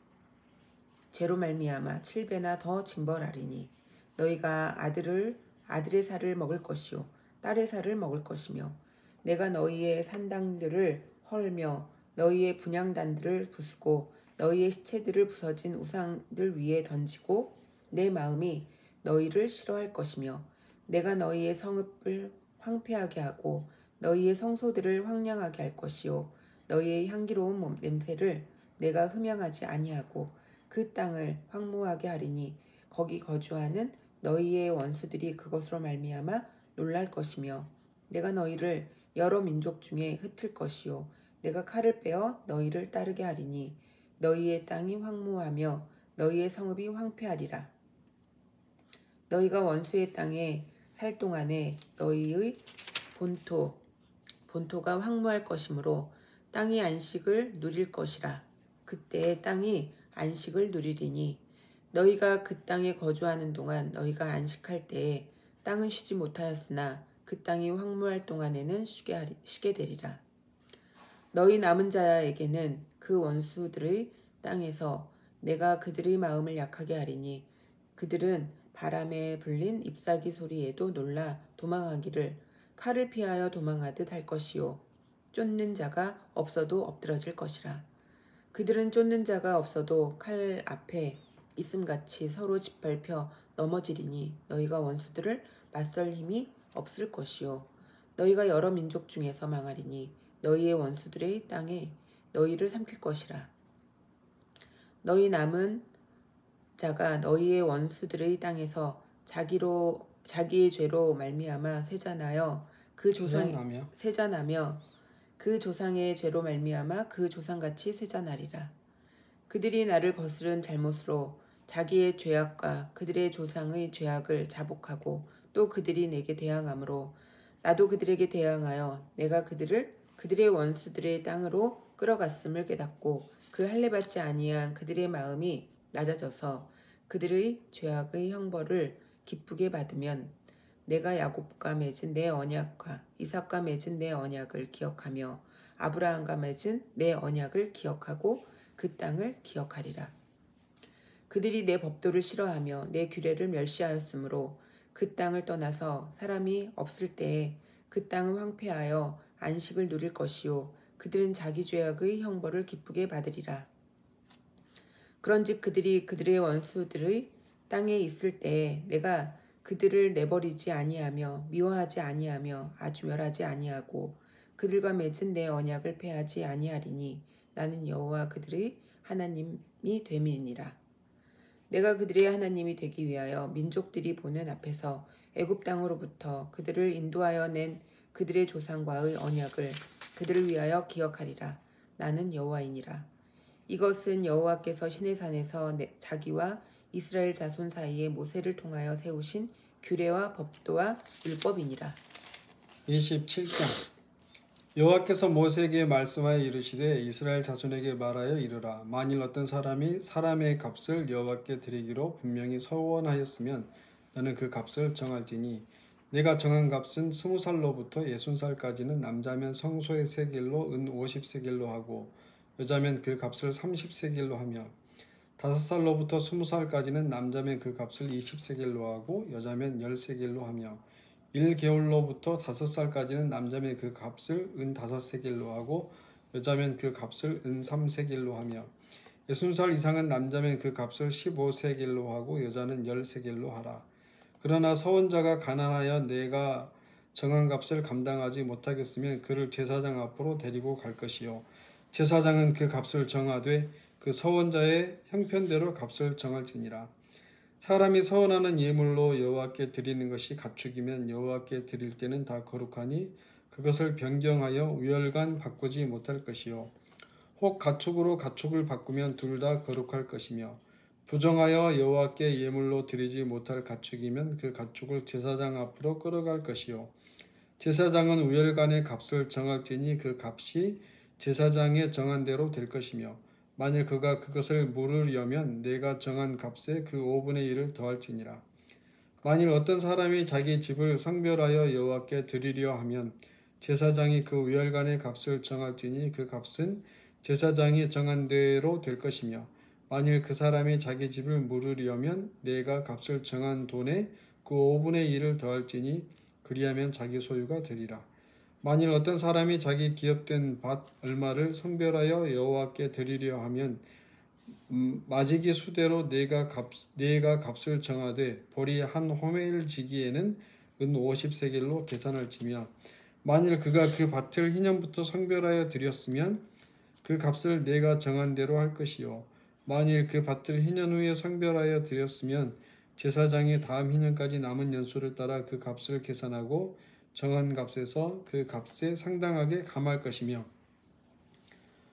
죄로 말미암아 7배나 더 징벌하리니 너희가 아들의 살을 먹을 것이요 딸의 살을 먹을 것이며 내가 너희의 산당들을 헐며 너희의 분향단들을 부수고 너희의 시체들을 부서진 우상들 위에 던지고 내 마음이 너희를 싫어할 것이며 내가 너희의 성읍을 황폐하게 하고 너희의 성소들을 황량하게 할 것이요 너희의 향기로운 냄새를 내가 흠양하지 아니하고 그 땅을 황무하게 하리니 거기 거주하는 너희의 원수들이 그것으로 말미암아 놀랄 것이며 내가 너희를 여러 민족 중에 흩을 것이요 내가 칼을 빼어 너희를 따르게 하리니 너희의 땅이 황무하며 너희의 성읍이 황폐하리라. 너희가 원수의 땅에 살 동안에 너희의 본토가 황무할 것이므로 땅이 안식을 누릴 것이라. 그때에 땅이 안식을 누리리니 너희가 그 땅에 거주하는 동안 너희가 안식할 때에 땅은 쉬지 못하였으나 그 땅이 황무할 동안에는 쉬게 되리라. 너희 남은 자에게는 그 원수들의 땅에서 내가 그들의 마음을 약하게 하리니 그들은 바람에 불린 잎사귀 소리에도 놀라 도망하기를 칼을 피하여 도망하듯 할 것이요 쫓는 자가 없어도 엎드러질 것이라. 그들은 쫓는 자가 없어도 칼 앞에 있음같이 서로 짓밟혀 넘어지리니 너희가 원수들을 맞설 힘이 없을 것이요 너희가 여러 민족 중에서 망하리니 너희의 원수들의 땅에 너희를 삼킬 것이라. 너희 남은 자가 너희의 원수들의 땅에서 자기의 죄로 말미암아 쇠잔하며 그 조상의 죄로 말미암아 그 조상같이 쇠잔하리라. 그들이 나를 거스른 잘못으로 자기의 죄악과 그들의 조상의 죄악을 자복하고 또 그들이 내게 대항하므로 나도 그들에게 대항하여 내가 그들의 원수들의 땅으로 끌어갔음을 깨닫고 그 할례받지 아니한 그들의 마음이 낮아져서 그들의 죄악의 형벌을 기쁘게 받으면 내가 야곱과 맺은 내 언약과 이삭과 맺은 내 언약을 기억하며 아브라함과 맺은 내 언약을 기억하고 그 땅을 기억하리라. 그들이 내 법도를 싫어하며 내 규례를 멸시하였으므로 그 땅을 떠나서 사람이 없을 때에 그 땅은 황폐하여 안식을 누릴 것이요 그들은 자기 죄악의 형벌을 기쁘게 받으리라. 그런즉 그들이 그들의 원수들의 땅에 있을 때에 내가 그들을 내버리지 아니하며 미워하지 아니하며 아주 멸하지 아니하고 그들과 맺은 내 언약을 폐하지 아니하리니 나는 여호와 그들의 하나님이 됨이니라. 내가 그들의 하나님이 되기 위하여 민족들이 보는 앞에서 애굽 땅으로부터 그들을 인도하여 낸 그들의 조상과의 언약을 그들을 위하여 기억하리라. 나는 여호와이니라. 이것은 여호와께서 시내산에서 자기와 이스라엘 자손 사이에 모세를 통하여 세우신 규례와 법도와 율법이니라. 27장 여호와께서 모세에게 말씀하여 이르시되 이스라엘 자손에게 말하여 이르라. 만일 어떤 사람이 사람의 값을 여호와께 드리기로 분명히 서원하였으면 너는 그 값을 정할지니 내가 정한 값은 20살로부터 60살까지는 남자면 성소의 세겔로 은 50세겔로 하고 여자면 그 값을 30세겔로 하며 5살로부터 20살까지는 남자면 그 값을 20세겔로 하고 여자면 10세겔로 하며 1개월로부터 5살까지는 남자면 그 값을 은 5세겔로 하고 여자면 그 값을 은 3세겔로 하며 60살 이상은 남자면 그 값을 15세겔로 하고 여자는 10세겔로 하라. 그러나 서원자가 가난하여 내가 정한 값을 감당하지 못하겠으면 그를 제사장 앞으로 데리고 갈 것이요 제사장은 그 값을 정하되 그 서원자의 형편대로 값을 정할지니라. 사람이 서원하는 예물로 여호와께 드리는 것이 가축이면 여호와께 드릴 때는 다 거룩하니 그것을 변경하여 우열간 바꾸지 못할 것이요 혹 가축으로 가축을 바꾸면 둘 다 거룩할 것이며 부정하여 여호와께 예물로 드리지 못할 가축이면 그 가축을 제사장 앞으로 끌어갈 것이요 제사장은 우열간의 값을 정할지니 그 값이 제사장의 정한 대로 될 것이며 만일 그가 그것을 물으려면 내가 정한 값에 그 5분의 1을 더할지니라. 만일 어떤 사람이 자기 집을 성별하여 여호와께 드리려 하면 제사장이 그 우열간의 값을 정할지니 그 값은 제사장이 정한 대로 될 것이며 만일 그 사람이 자기 집을 물으려면 내가 값을 정한 돈에 그 5분의 1을 더할지니 그리하면 자기 소유가 되리라. 만일 어떤 사람이 자기 기업된 밭 얼마를 성별하여 여호와께 드리려 하면 마지기 수대로 내가 값을 정하되 보리 한 호멜 지기에는 은 50세겔로 계산할지며 만일 그가 그 밭을 희년부터 성별하여 드렸으면 그 값을 내가 정한 대로 할 것이요 만일 그 밭을 희년 후에 성별하여 드렸으면 제사장이 다음 희년까지 남은 연수를 따라 그 값을 계산하고 정한 값에서 그 값에 상당하게 감할 것이며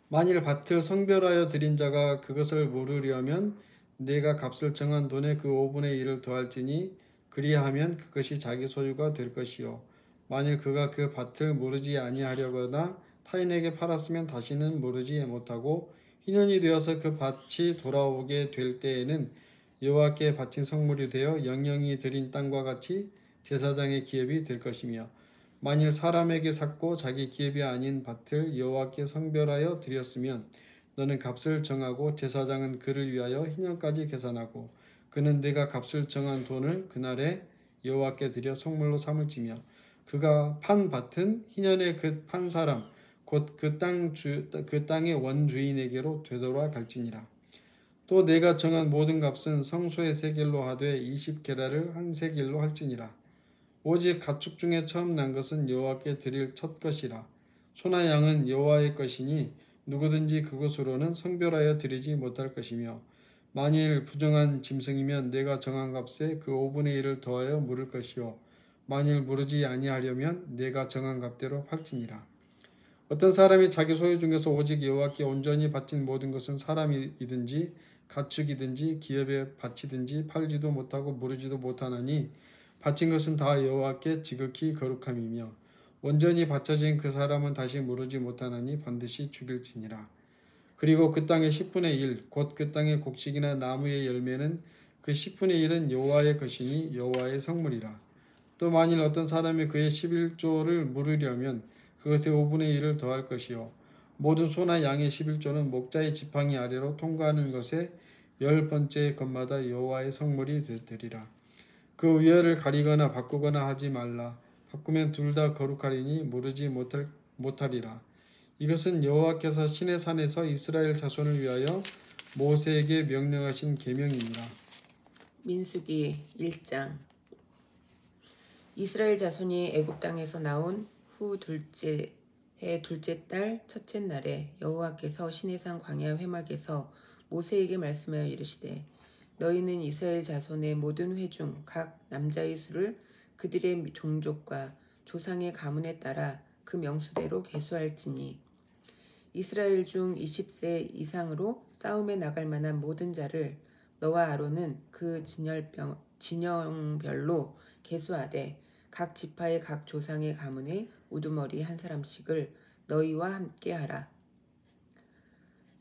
만일 밭을 성별하여 드린 자가 그것을 물으려면 내가 값을 정한 돈의 그 5분의 1을 더할지니 그리하면 그것이 자기 소유가 될 것이요 만일 그가 그 밭을 무르지 아니하려거나 타인에게 팔았으면 다시는 무르지 못하고 희년이 되어서 그 밭이 돌아오게 될 때에는 여호와께 바친 성물이 되어 영영이 드린 땅과 같이 제사장의 기업이 될 것이며 만일 사람에게 샀고 자기 기업이 아닌 밭을 여호와께 성별하여 드렸으면 너는 값을 정하고 제사장은 그를 위하여 희년까지 계산하고 그는 내가 값을 정한 돈을 그날에 여호와께 드려 성물로 삼을지며 그가 판 밭은 희년에 그 판 사람 곧 그 땅의 원주인에게로 되돌아갈지니라. 또 내가 정한 모든 값은 성소의 세겔로 하되 20게라를 한 세겔로 할지니라. 오직 가축 중에 처음 난 것은 여호와께 드릴 첫 것이라. 소나 양은 여호와의 것이니 누구든지 그것으로는 성별하여 드리지 못할 것이며 만일 부정한 짐승이면 내가 정한 값에 그 5분의 1을 더하여 물을 것이요 만일 물으지 아니하려면 내가 정한 값대로 팔지니라. 어떤 사람이 자기 소유 중에서 오직 여호와께 온전히 바친 모든 것은 사람이든지 가축이든지 기업에 바치든지 팔지도 못하고 무르지도 못하나니 바친 것은 다 여호와께 지극히 거룩함이며 온전히 바쳐진 그 사람은 다시 무르지 못하나니 반드시 죽일지니라. 그리고 그 땅의 10분의 1 곧 그 땅의 곡식이나 나무의 열매는 그 10분의 1은 여호와의 것이니 여호와의 성물이라. 또 만일 어떤 사람이 그의 11조를 물으려면 그것의 5분의 1을 더할 것이요 모든 소나 양의 11조는 목자의 지팡이 아래로 통과하는 것에 10번째 것마다 여호와의 성물이 되리라. 그 위에를 가리거나 바꾸거나 하지 말라. 바꾸면 둘 다 거룩하리니 무르지 못하리라. 이것은 여호와께서 시내 산에서 이스라엘 자손을 위하여 모세에게 명령하신 계명이니라. 민수기 1장. 이스라엘 자손이 애굽 땅에서 나온 후 둘째 해 둘째 달 첫째 날에 여호와께서 시내산 광야 회막에서 모세에게 말씀하여 이르시되 너희는 이스라엘 자손의 모든 회 중 각 남자의 수를 그들의 종족과 조상의 가문에 따라 그 명수대로 계수할지니 이스라엘 중 20세 이상으로 싸움에 나갈 만한 모든 자를 너와 아론은 그 진영별로 계수하되 각 지파의 각 조상의 가문에 우두머리 한 사람씩을 너희와 함께 하라.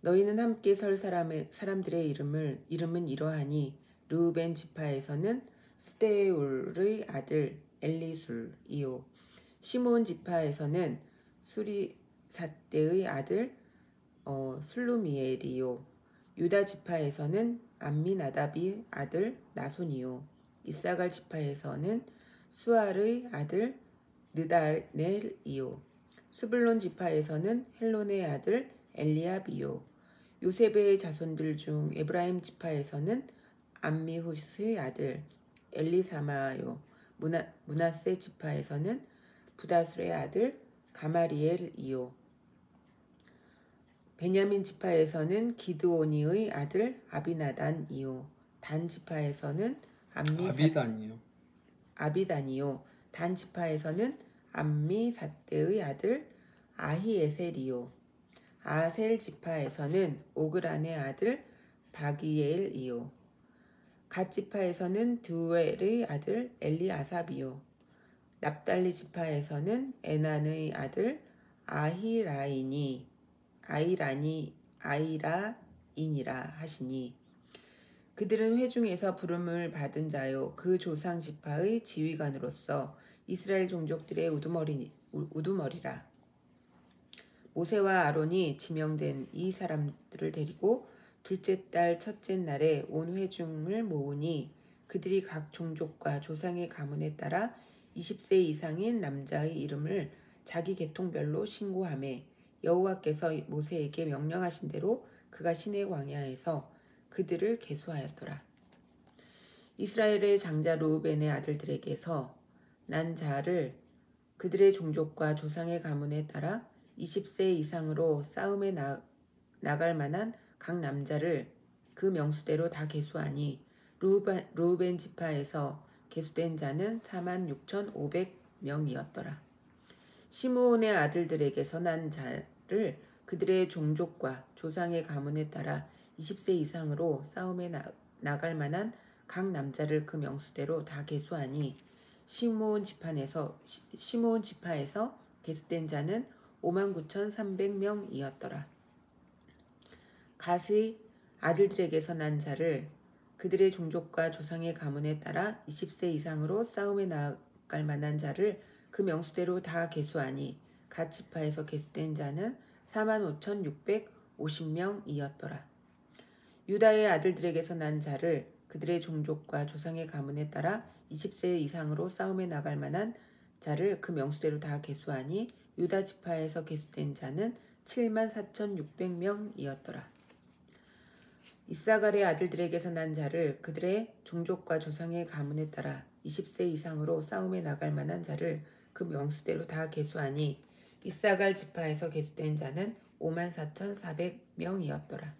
너희는 함께 설 사람들의 이름은 이러하니 르우벤 지파에서는 스데울의 아들 엘리술이요 시몬 지파에서는 수리삿대의 아들 슬루미엘이요 유다 지파에서는 암미나답의 아들 나손이요 이사갈 지파에서는 수알의 아들 느다넬이요 스불론 지파에서는 헬론의 아들 엘리아비요. 요셉의 자손들 중 에브라임 지파에서는 암미후스의 아들 엘리사마요. 문하세 지파에서는 부다술의 아들 가마리엘이요. 베냐민 지파에서는 기드오니의 아들 아비나단이요. 단 지파에서는 아비단이요. 단 지파에서는 암미사떼의 아들 아히에셀이요. 아셀 지파에서는 오그란의 아들 바기엘이요. 갓 지파에서는 두엘의 아들 엘리아삽이요. 납달리 지파에서는 에난의 아들 아이라인이라 하시니 그들은 회중에서 부름을 받은 자요 그 조상 지파의 지휘관으로서 이스라엘 종족들의 우두머리라. 모세와 아론이 지명된 이 사람들을 데리고 둘째 달 첫째 날에 온 회중을 모으니 그들이 각 종족과 조상의 가문에 따라 20세 이상인 남자의 이름을 자기 계통별로 신고하매 여호와께서 모세에게 명령하신 대로 그가 시내 광야에서 그들을 계수하였더라. 이스라엘의 장자 르우벤의 아들들에게서 난 자를 그들의 종족과 조상의 가문에 따라 20세 이상으로 싸움에 나갈 만한 각 남자를 그 명수대로 다 계수하니 르우벤 지파에서 계수된 자는 46,500명이었더라. 시므온의 아들들에게서 난 자를 그들의 종족과 조상의 가문에 따라 20세 이상으로 싸움에 나갈 만한 각 남자를 그 명수대로 다 계수하니 시므온 지파에서 계수된 자는 59,300명이었더라. 갓의 아들들에게서 난 자를 그들의 종족과 조상의 가문에 따라 20세 이상으로 싸움에 나갈 만한 자를 그 명수대로 다 계수하니 갓 지파에서 계수된 자는 45,650명이었더라. 유다의 아들들에게서 난 자를 그들의 종족과 조상의 가문에 따라 20세 이상으로 싸움에 나갈 만한 자를 그 명수대로 다 계수하니 유다 지파에서 계수된 자는 74,600명이었더라. 이사갈의 아들들에게서 난 자를 그들의 종족과 조상의 가문에 따라 20세 이상으로 싸움에 나갈 만한 자를 그 명수대로 다 계수하니 이사갈 지파에서 계수된 자는 54,400명이었더라.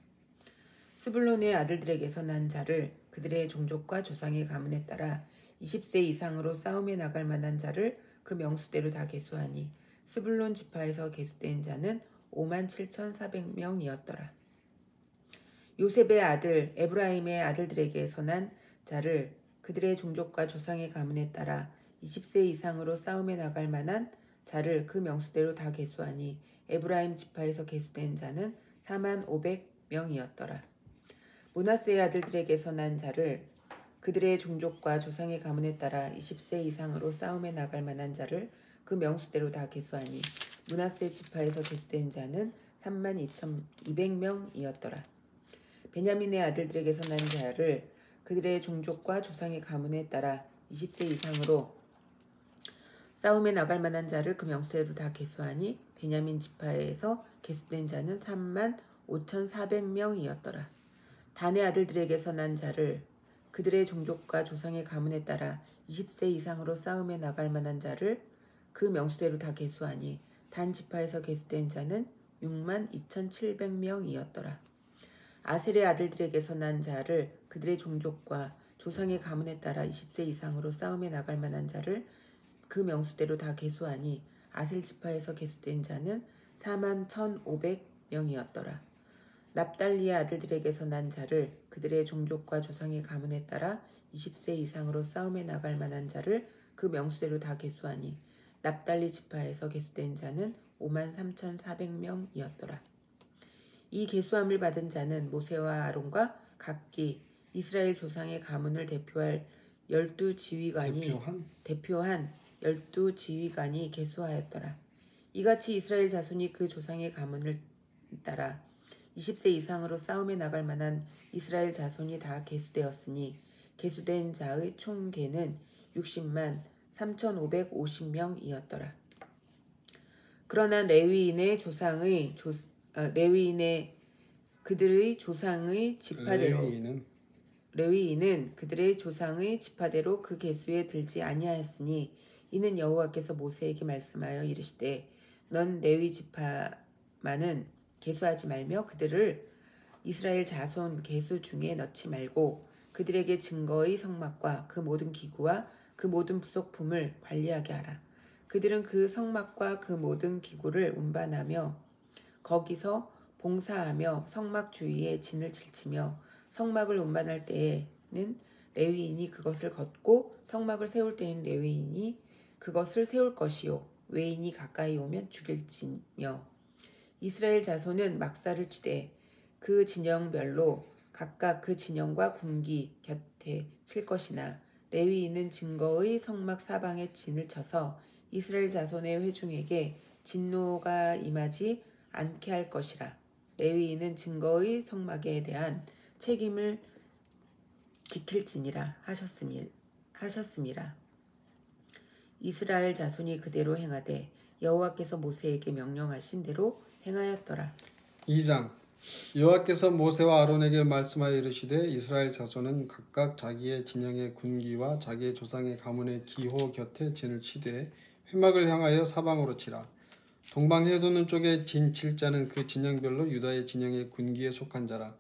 스불론의 아들들에게서 난 자를 그들의 종족과 조상의 가문에 따라 20세 이상으로 싸움에 나갈 만한 자를 그 명수대로 다 계수하니 스불론 지파에서 계수된 자는 57,400명이었더라. 요셉의 아들 에브라임의 아들들에게서 난 자를 그들의 종족과 조상의 가문에 따라 20세 이상으로 싸움에 나갈 만한 자를 그 명수대로 다 계수하니 에브라임 지파에서 계수된 자는 45,000명이었더라. 므낫세의 아들들에게서 난 자를 그들의 종족과 조상의 가문에 따라 20세 이상으로 싸움에 나갈 만한 자를 그 명수대로 다 계수하니 므낫세 지파에서 계수된 자는 32,200명이었더라. 베냐민의 아들들에게서 난 자를 그들의 종족과 조상의 가문에 따라 20세 이상으로 싸움에 나갈 만한 자를 그 명수대로 다 계수하니 베냐민 지파에서 계수된 자는 35,400명이었더라. 단의 아들들에게서 난 자를 그들의 종족과 조상의 가문에 따라 20세 이상으로 싸움에 나갈 만한 자를 그 명수대로 다 계수하니 단 지파에서 계수된 자는 62,700명이었더라. 아셀의 아들들에게서 난 자를 그들의 종족과 조상의 가문에 따라 20세 이상으로 싸움에 나갈 만한 자를 그 명수대로 다 계수하니 아셀 지파에서 계수된 자는 41,500명이었더라. 납달리의 아들들에게서 난 자를 그들의 종족과 조상의 가문에 따라 20세 이상으로 싸움에 나갈 만한 자를 그 명수대로 다 계수하니 납달리 지파에서 계수된 자는 53,400명이었더라. 이 계수함을 받은 자는 모세와 아론과 각기 이스라엘 조상의 가문을 대표한 12지휘관이 계수하였더라. 이같이 이스라엘 자손이 그 조상의 가문을 따라 20세 이상으로 싸움에 나갈 만한 이스라엘 자손이 다 계수되었으니 계수된 자의 총계는 60만 3,550명이었더라. 그러나 레위인의 그들의 조상의 지파대로 레위인은 그들의 조상의 지파대로 그 계수에 들지 아니하였으니 이는 여호와께서 모세에게 말씀하여 이르시되 넌 레위 지파만은 계수하지 말며 그들을 이스라엘 자손 계수 중에 넣지 말고 그들에게 증거의 성막과 그 모든 기구와 그 모든 부속품을 관리하게 하라. 그들은 그 성막과 그 모든 기구를 운반하며 거기서 봉사하며 성막 주위에 진을 칠치며 성막을 운반할 때에는 레위인이 그것을 걷고 성막을 세울 때에는 레위인이 그것을 세울 것이요 외인이 가까이 오면 죽일지며 이스라엘 자손은 막사를 치되 그 진영별로 각각 그 진영과 군기 곁에 칠 것이나 레위인은 증거의 성막 사방에 진을 쳐서 이스라엘 자손의 회중에게 진노가 임하지 않게 할 것이라. 레위인은 증거의 성막에 대한 책임을 지킬지니라 하셨음이라. 이스라엘 자손이 그대로 행하되 여호와께서 모세에게 명령하신 대로 행하였더라. 2장 여호와께서 모세와 아론에게 말씀하여 이르시되 이스라엘 자손은 각각 자기의 진영의 군기와 자기의 조상의 가문의 기호 곁에 진을 치되 회막을 향하여 사방으로 치라. 동방해돋는 쪽에 진 칠 자는 그 진영별로 유다의 진영의 군기에 속한 자라.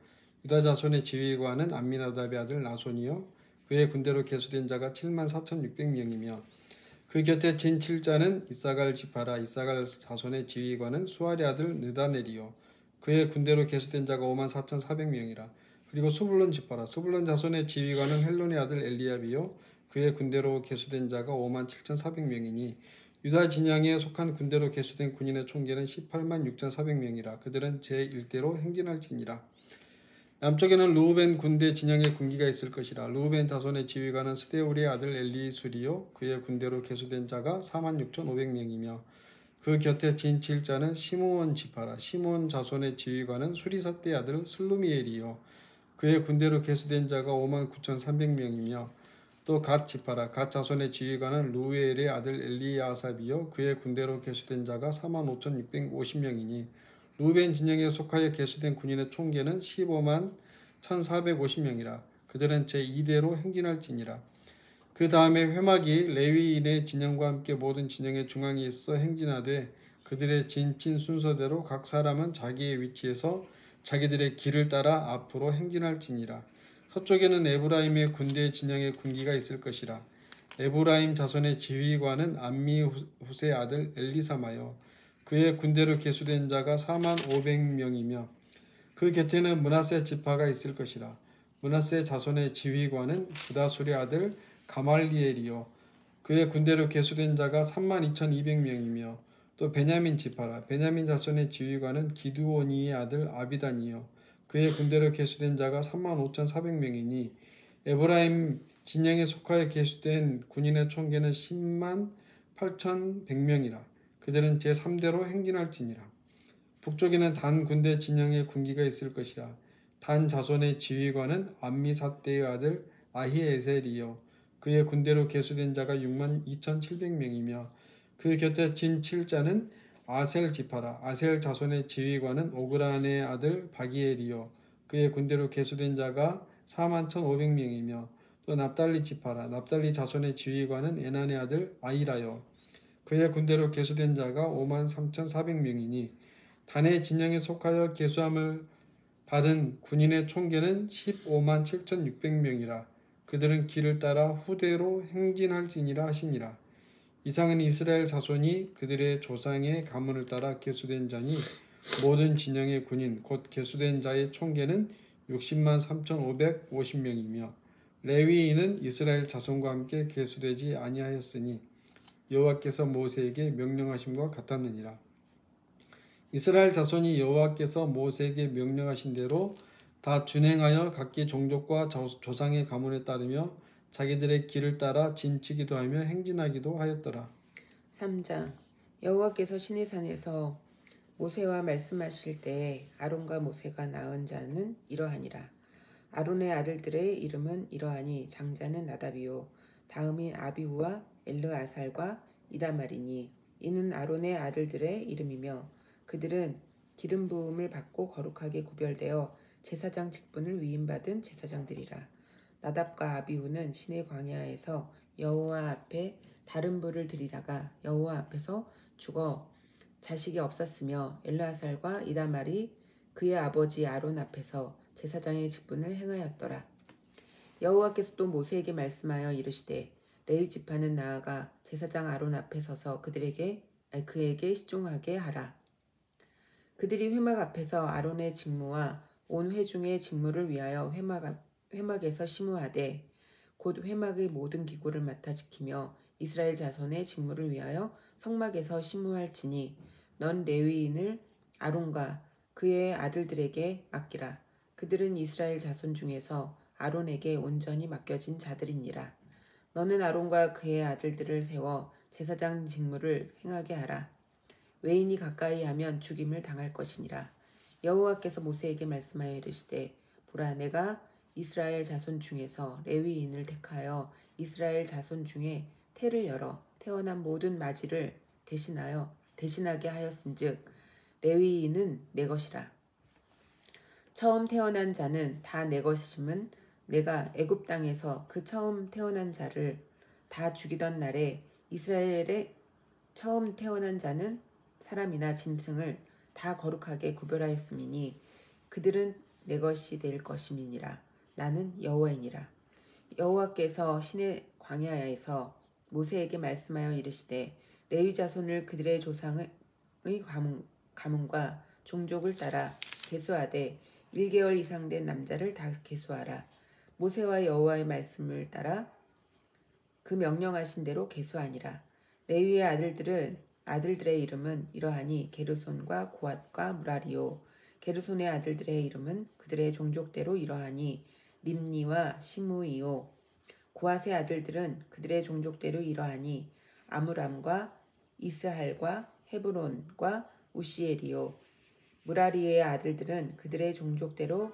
유다 자손의 지휘관은 암미나답의 아들 나손이요 그의 군대로 계수된 자가 74,600명이며 그 곁에 진 칠 자는 이사갈 지파라. 이사갈 자손의 지휘관은 수알의 아들 느다넬이요 그의 군대로 계수된 자가 54,400명이라. 그리고 스불론 지파라. 스불론 자손의 지휘관은 헬론의 아들 엘리압이요 그의 군대로 계수된 자가 57,400명이니 유다 진영에 속한 군대로 계수된 군인의 총계는 186,400명이라. 그들은 제1대로 행진할지니라. 남쪽에는 루우벤 군대 진영의 군기가 있을 것이라. 루우벤 자손의 지휘관은 스데울의 아들 엘리수리요 그의 군대로 계수된 자가 46,500명이며 그 곁에 진 칠 자는 시므온 지파라. 시므온 자손의 지휘관은 수리삿의 아들 슬루미엘이요 그의 군대로 계수된 자가 59,300명이며 또 갓 지파라. 갓 자손의 지휘관은 루엘의 아들 엘리아삽이요 그의 군대로 계수된 자가 45,650명이니 루벤 진영에 속하여 계수된 군인의 총계는 151,450명이라. 그들은 제2대로 행진할지니라. 그 다음에 회막이 레위인의 진영과 함께 모든 진영의 중앙에 있어 행진하되 그들의 진친 순서대로 각 사람은 자기의 위치에서 자기들의 길을 따라 앞으로 행진할지니라. 서쪽에는 에브라임의 군대 진영의 군기가 있을 것이라. 에브라임 자손의 지휘관은 암미후세 아들 엘리사마요 그의 군대로 계수된 자가 45,500명이며 그 곁에는 므낫세 지파가 있을 것이라. 므낫세 자손의 지휘관은 부다술의 아들 가말리엘이요 그의 군대로 계수된 자가 32,200명이며 또 베냐민 지파라. 베냐민 자손의 지휘관은 기드오니의 아들 아비단이요 그의 군대로 계수된 자가 35,400명이니 에브라임 진영에 속하여 계수된 군인의 총계는 108,100명이라. 그들은 제3대로 행진할지니라. 북쪽에는 단 군대 진영의 군기가 있을 것이라. 단 자손의 지휘관은 암미삿대의 아들 아히에셀이요 그의 군대로 계수된 자가 62,700명이며 그 곁에 진 칠자는 아셀 지파라. 아셀 자손의 지휘관은 오그란의 아들 바기엘이요 그의 군대로 계수된 자가 41,500명이며 또 납달리 지파라. 납달리 자손의 지휘관은 에난의 아들 아이라요 그의 군대로 계수된 자가 53,400명이니 단의 진영에 속하여 계수함을 받은 군인의 총계는 157,600명이라. 그들은 길을 따라 후대로 행진할지니라 하시니라. 이상은 이스라엘 자손이 그들의 조상의 가문을 따라 계수된 자니 모든 진영의 군인 곧 계수된 자의 총계는 603,550명이며 레위인은 이스라엘 자손과 함께 계수되지 아니하였으니 여호와께서 모세에게 명령하심과 같았느니라. 이스라엘 자손이 여호와께서 모세에게 명령하신 대로 다 준행하여 각기 종족과 조상의 가문에 따르며 자기들의 길을 따라 진치기도 하며 행진하기도 하였더라. 3장 여호와께서 시내산에서 모세와 말씀하실 때 아론과 모세가 낳은 자는 이러하니라. 아론의 아들들의 이름은 이러하니 장자는 나답이요 다음인 아비후와 엘르아살과 이다말이니 이는 아론의 아들들의 이름이며 그들은 기름 부음을 받고 거룩하게 구별되어 제사장 직분을 위임받은 제사장들이라. 나답과 아비후는 시내 광야에서 여호와 앞에 다른 불을 들이다가 여호와 앞에서 죽어 자식이 없었으며 엘르아살과 이다말이 그의 아버지 아론 앞에서 제사장의 직분을 행하였더라. 여호와께서 또 모세에게 말씀하여 이르시되 레위 지파는 나아가 제사장 아론 앞에 서서 그에게 시종하게 하라. 그들이 회막 앞에서 아론의 직무와 온 회중의 직무를 위하여 회막에서 심우하되 곧 회막의 모든 기구를 맡아 지키며 이스라엘 자손의 직무를 위하여 성막에서 심우할지니 넌 레위인을 아론과 그의 아들들에게 맡기라. 그들은 이스라엘 자손 중에서 아론에게 온전히 맡겨진 자들이니라. 너는 아론과 그의 아들들을 세워 제사장 직무를 행하게 하라. 외인이 가까이 하면 죽임을 당할 것이니라. 여호와께서 모세에게 말씀하여 이르시되 보라 내가 이스라엘 자손 중에서 레위인을 택하여 이스라엘 자손 중에 태를 열어 태어난 모든 마지를 대신하게 하였은즉 레위인은 내 것이라. 처음 태어난 자는 다 내 것임은 내가 애굽 땅에서 그 처음 태어난 자를 다 죽이던 날에 이스라엘의 처음 태어난 자는 사람이나 짐승을 다 거룩하게 구별하였음이니 그들은 내 것이 될 것임이니라. 나는 여호와이니라. 여호와께서 시내 광야에서 모세에게 말씀하여 이르시되 레위 자손을 그들의 조상의 가문과 종족을 따라 계수하되 1개월 이상 된 남자를 다 계수하라. 모세와 여호와의 말씀을 따라 그 명령하신 대로 계수하니라. 레위의 아들들의 이름은 이러하니 게르손과 고앗과 무라리요. 게르손의 아들들의 이름은 그들의 종족대로 이러하니 림니와 시므이요. 고앗의 아들들은 그들의 종족대로 이러하니 아므람과 이스할과 헤브론과 우시엘이요. 무라리의 아들들은 그들의 종족대로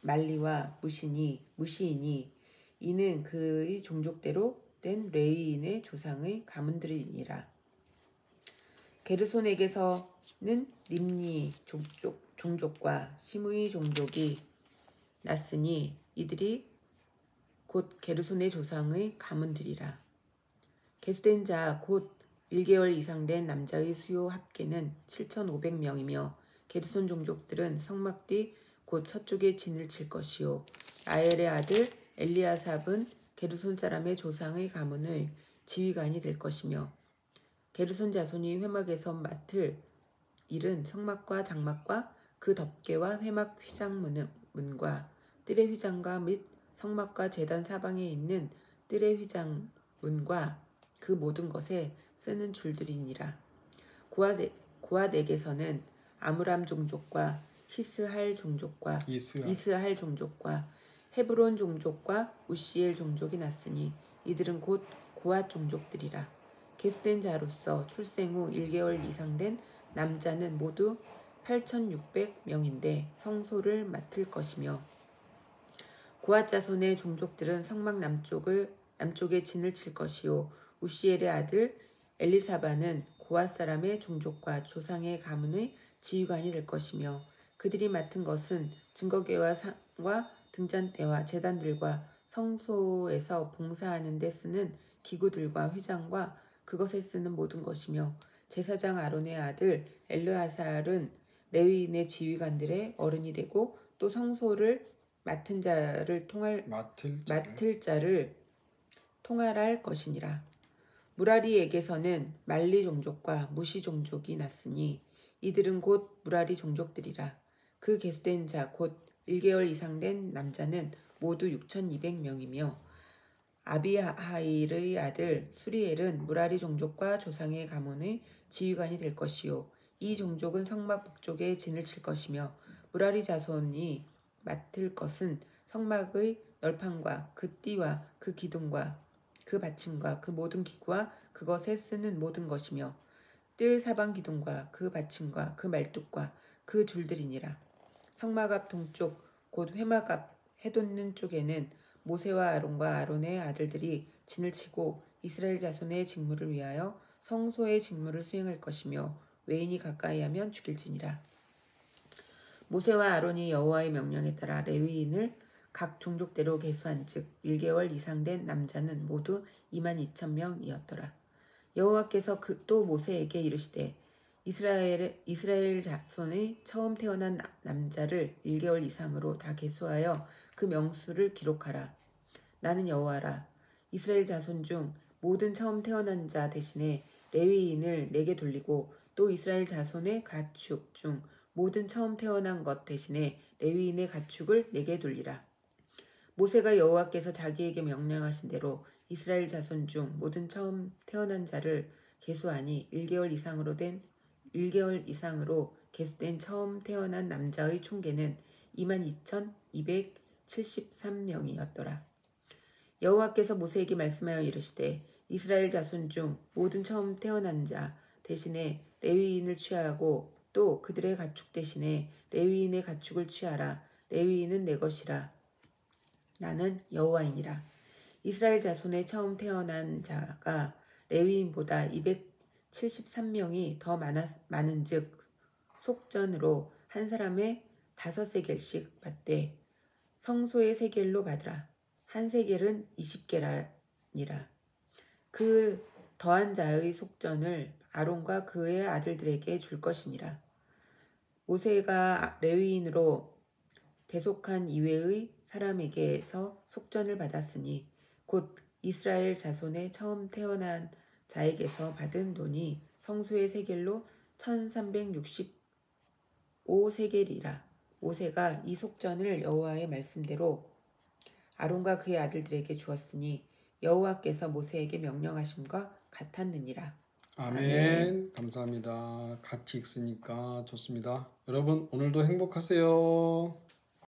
말리와 무시이니 이는 그의 종족대로 된 레위인의 조상의 가문들이니라. 게르손에게서는 림니 종족과 시므이 종족이 났으니 이들이 곧 게르손의 조상의 가문들이라. 계수된 자 곧 1개월 이상 된 남자의 수요 합계는 7,500명이며 게르손 종족들은 성막 뒤 곧 서쪽에 진을 칠 것이요. 라엘의 아들 엘리아삽은 게르손 사람의 조상의 가문의 지휘관이 될 것이며 게르손 자손이 회막에서 맡을 일은 성막과 장막과 그 덮개와 회막 휘장문과 뜰의 휘장과 및 성막과 제단 사방에 있는 뜰의 휘장문과 그 모든 것에 쓰는 줄들이니라. 고앗에게서는 아므람 종족과 이스할 종족과 헤브론 종족과 우시엘 종족이 났으니 이들은 곧 고앗 종족들이라. 계수된 자로서 출생 후 1개월 이상 된 남자는 모두 8,600명인데 성소를 맡을 것이며 고앗 자손의 종족들은 성막 남쪽에 진을 칠 것이요. 우시엘의 아들 엘리사바는 고앗 사람의 종족과 조상의 가문의 지휘관이 될 것이며 그들이 맡은 것은 증거궤와 상과 등잔대와 제단들과 성소에서 봉사하는 데 쓰는 기구들과 휘장과 그것에 쓰는 모든 것이며 제사장 아론의 아들 엘르아살은 레위인의 지휘관들의 어른이 되고 또 성소를 맡을 자를 통할할 것이니라. 무라리에게서는 말리 종족과 무시 종족이 났으니 이들은 곧 무라리 종족들이라. 그 계수된 자 곧 1개월 이상 된 남자는 모두 6,200명이며 아비하일의 아들 수리엘은 무라리 종족과 조상의 가문의 지휘관이 될 것이요. 이 종족은 성막 북쪽에 진을 칠 것이며 무라리 자손이 맡을 것은 성막의 널판과 그 띠와 그 기둥과 그 받침과 그 모든 기구와 그것에 쓰는 모든 것이며 뜰 사방 기둥과 그 받침과 그 말뚝과 그 줄들이니라. 성막 앞 동쪽 곧 회막 앞 해돋는 쪽에는 모세와 아론과 아론의 아들들이 진을 치고 이스라엘 자손의 직무를 위하여 성소의 직무를 수행할 것이며 외인이 가까이하면 죽일지니라. 모세와 아론이 여호와의 명령에 따라 레위인을 각 종족대로 계수한즉 1개월 이상 된 남자는 모두 22,000명이었더라. 여호와께서 또 모세에게 이르시되 이스라엘 자손의 처음 태어난 남자를 1개월 이상으로 다 계수하여 그 명수를 기록하라. 나는 여호와라. 이스라엘 자손 중 모든 처음 태어난 자 대신에 레위인을 내게 돌리고 또 이스라엘 자손의 가축 중 모든 처음 태어난 것 대신에 레위인의 가축을 내게 돌리라. 모세가 여호와께서 자기에게 명령하신 대로 이스라엘 자손 중 모든 처음 태어난 자를 계수하니 1개월 이상으로 계수된 처음 태어난 남자의 총계는 22,273명이었더라. 여호와께서 모세에게 말씀하여 이르시되 이스라엘 자손 중 모든 처음 태어난 자 대신에 레위인을 취하고 또 그들의 가축 대신에 레위인의 가축을 취하라. 레위인은 내 것이라. 나는 여호와이니라. 이스라엘 자손의 처음 태어난 자가 레위인보다 273명이 더 많은즉 속전으로 한 사람에 5세겔씩 받되 성소의 세겔로 받으라. 한 세겔은 20게라니라. 그 더한 자의 속전을 아론과 그의 아들들에게 줄 것이니라. 모세가 레위인으로 대속한 이외의 사람에게서 속전을 받았으니 곧 이스라엘 자손의 처음 태어난 자에게서 받은 돈이 성소의 세겔로 1365세겔이라. 모세가 이 속전을 여호와의 말씀대로 아론과 그의 아들들에게 주었으니 여호와께서 모세에게 명령하심과 같았느니라. 아멘. 감사합니다. 같이 읽으니까 좋습니다. 여러분 오늘도 행복하세요.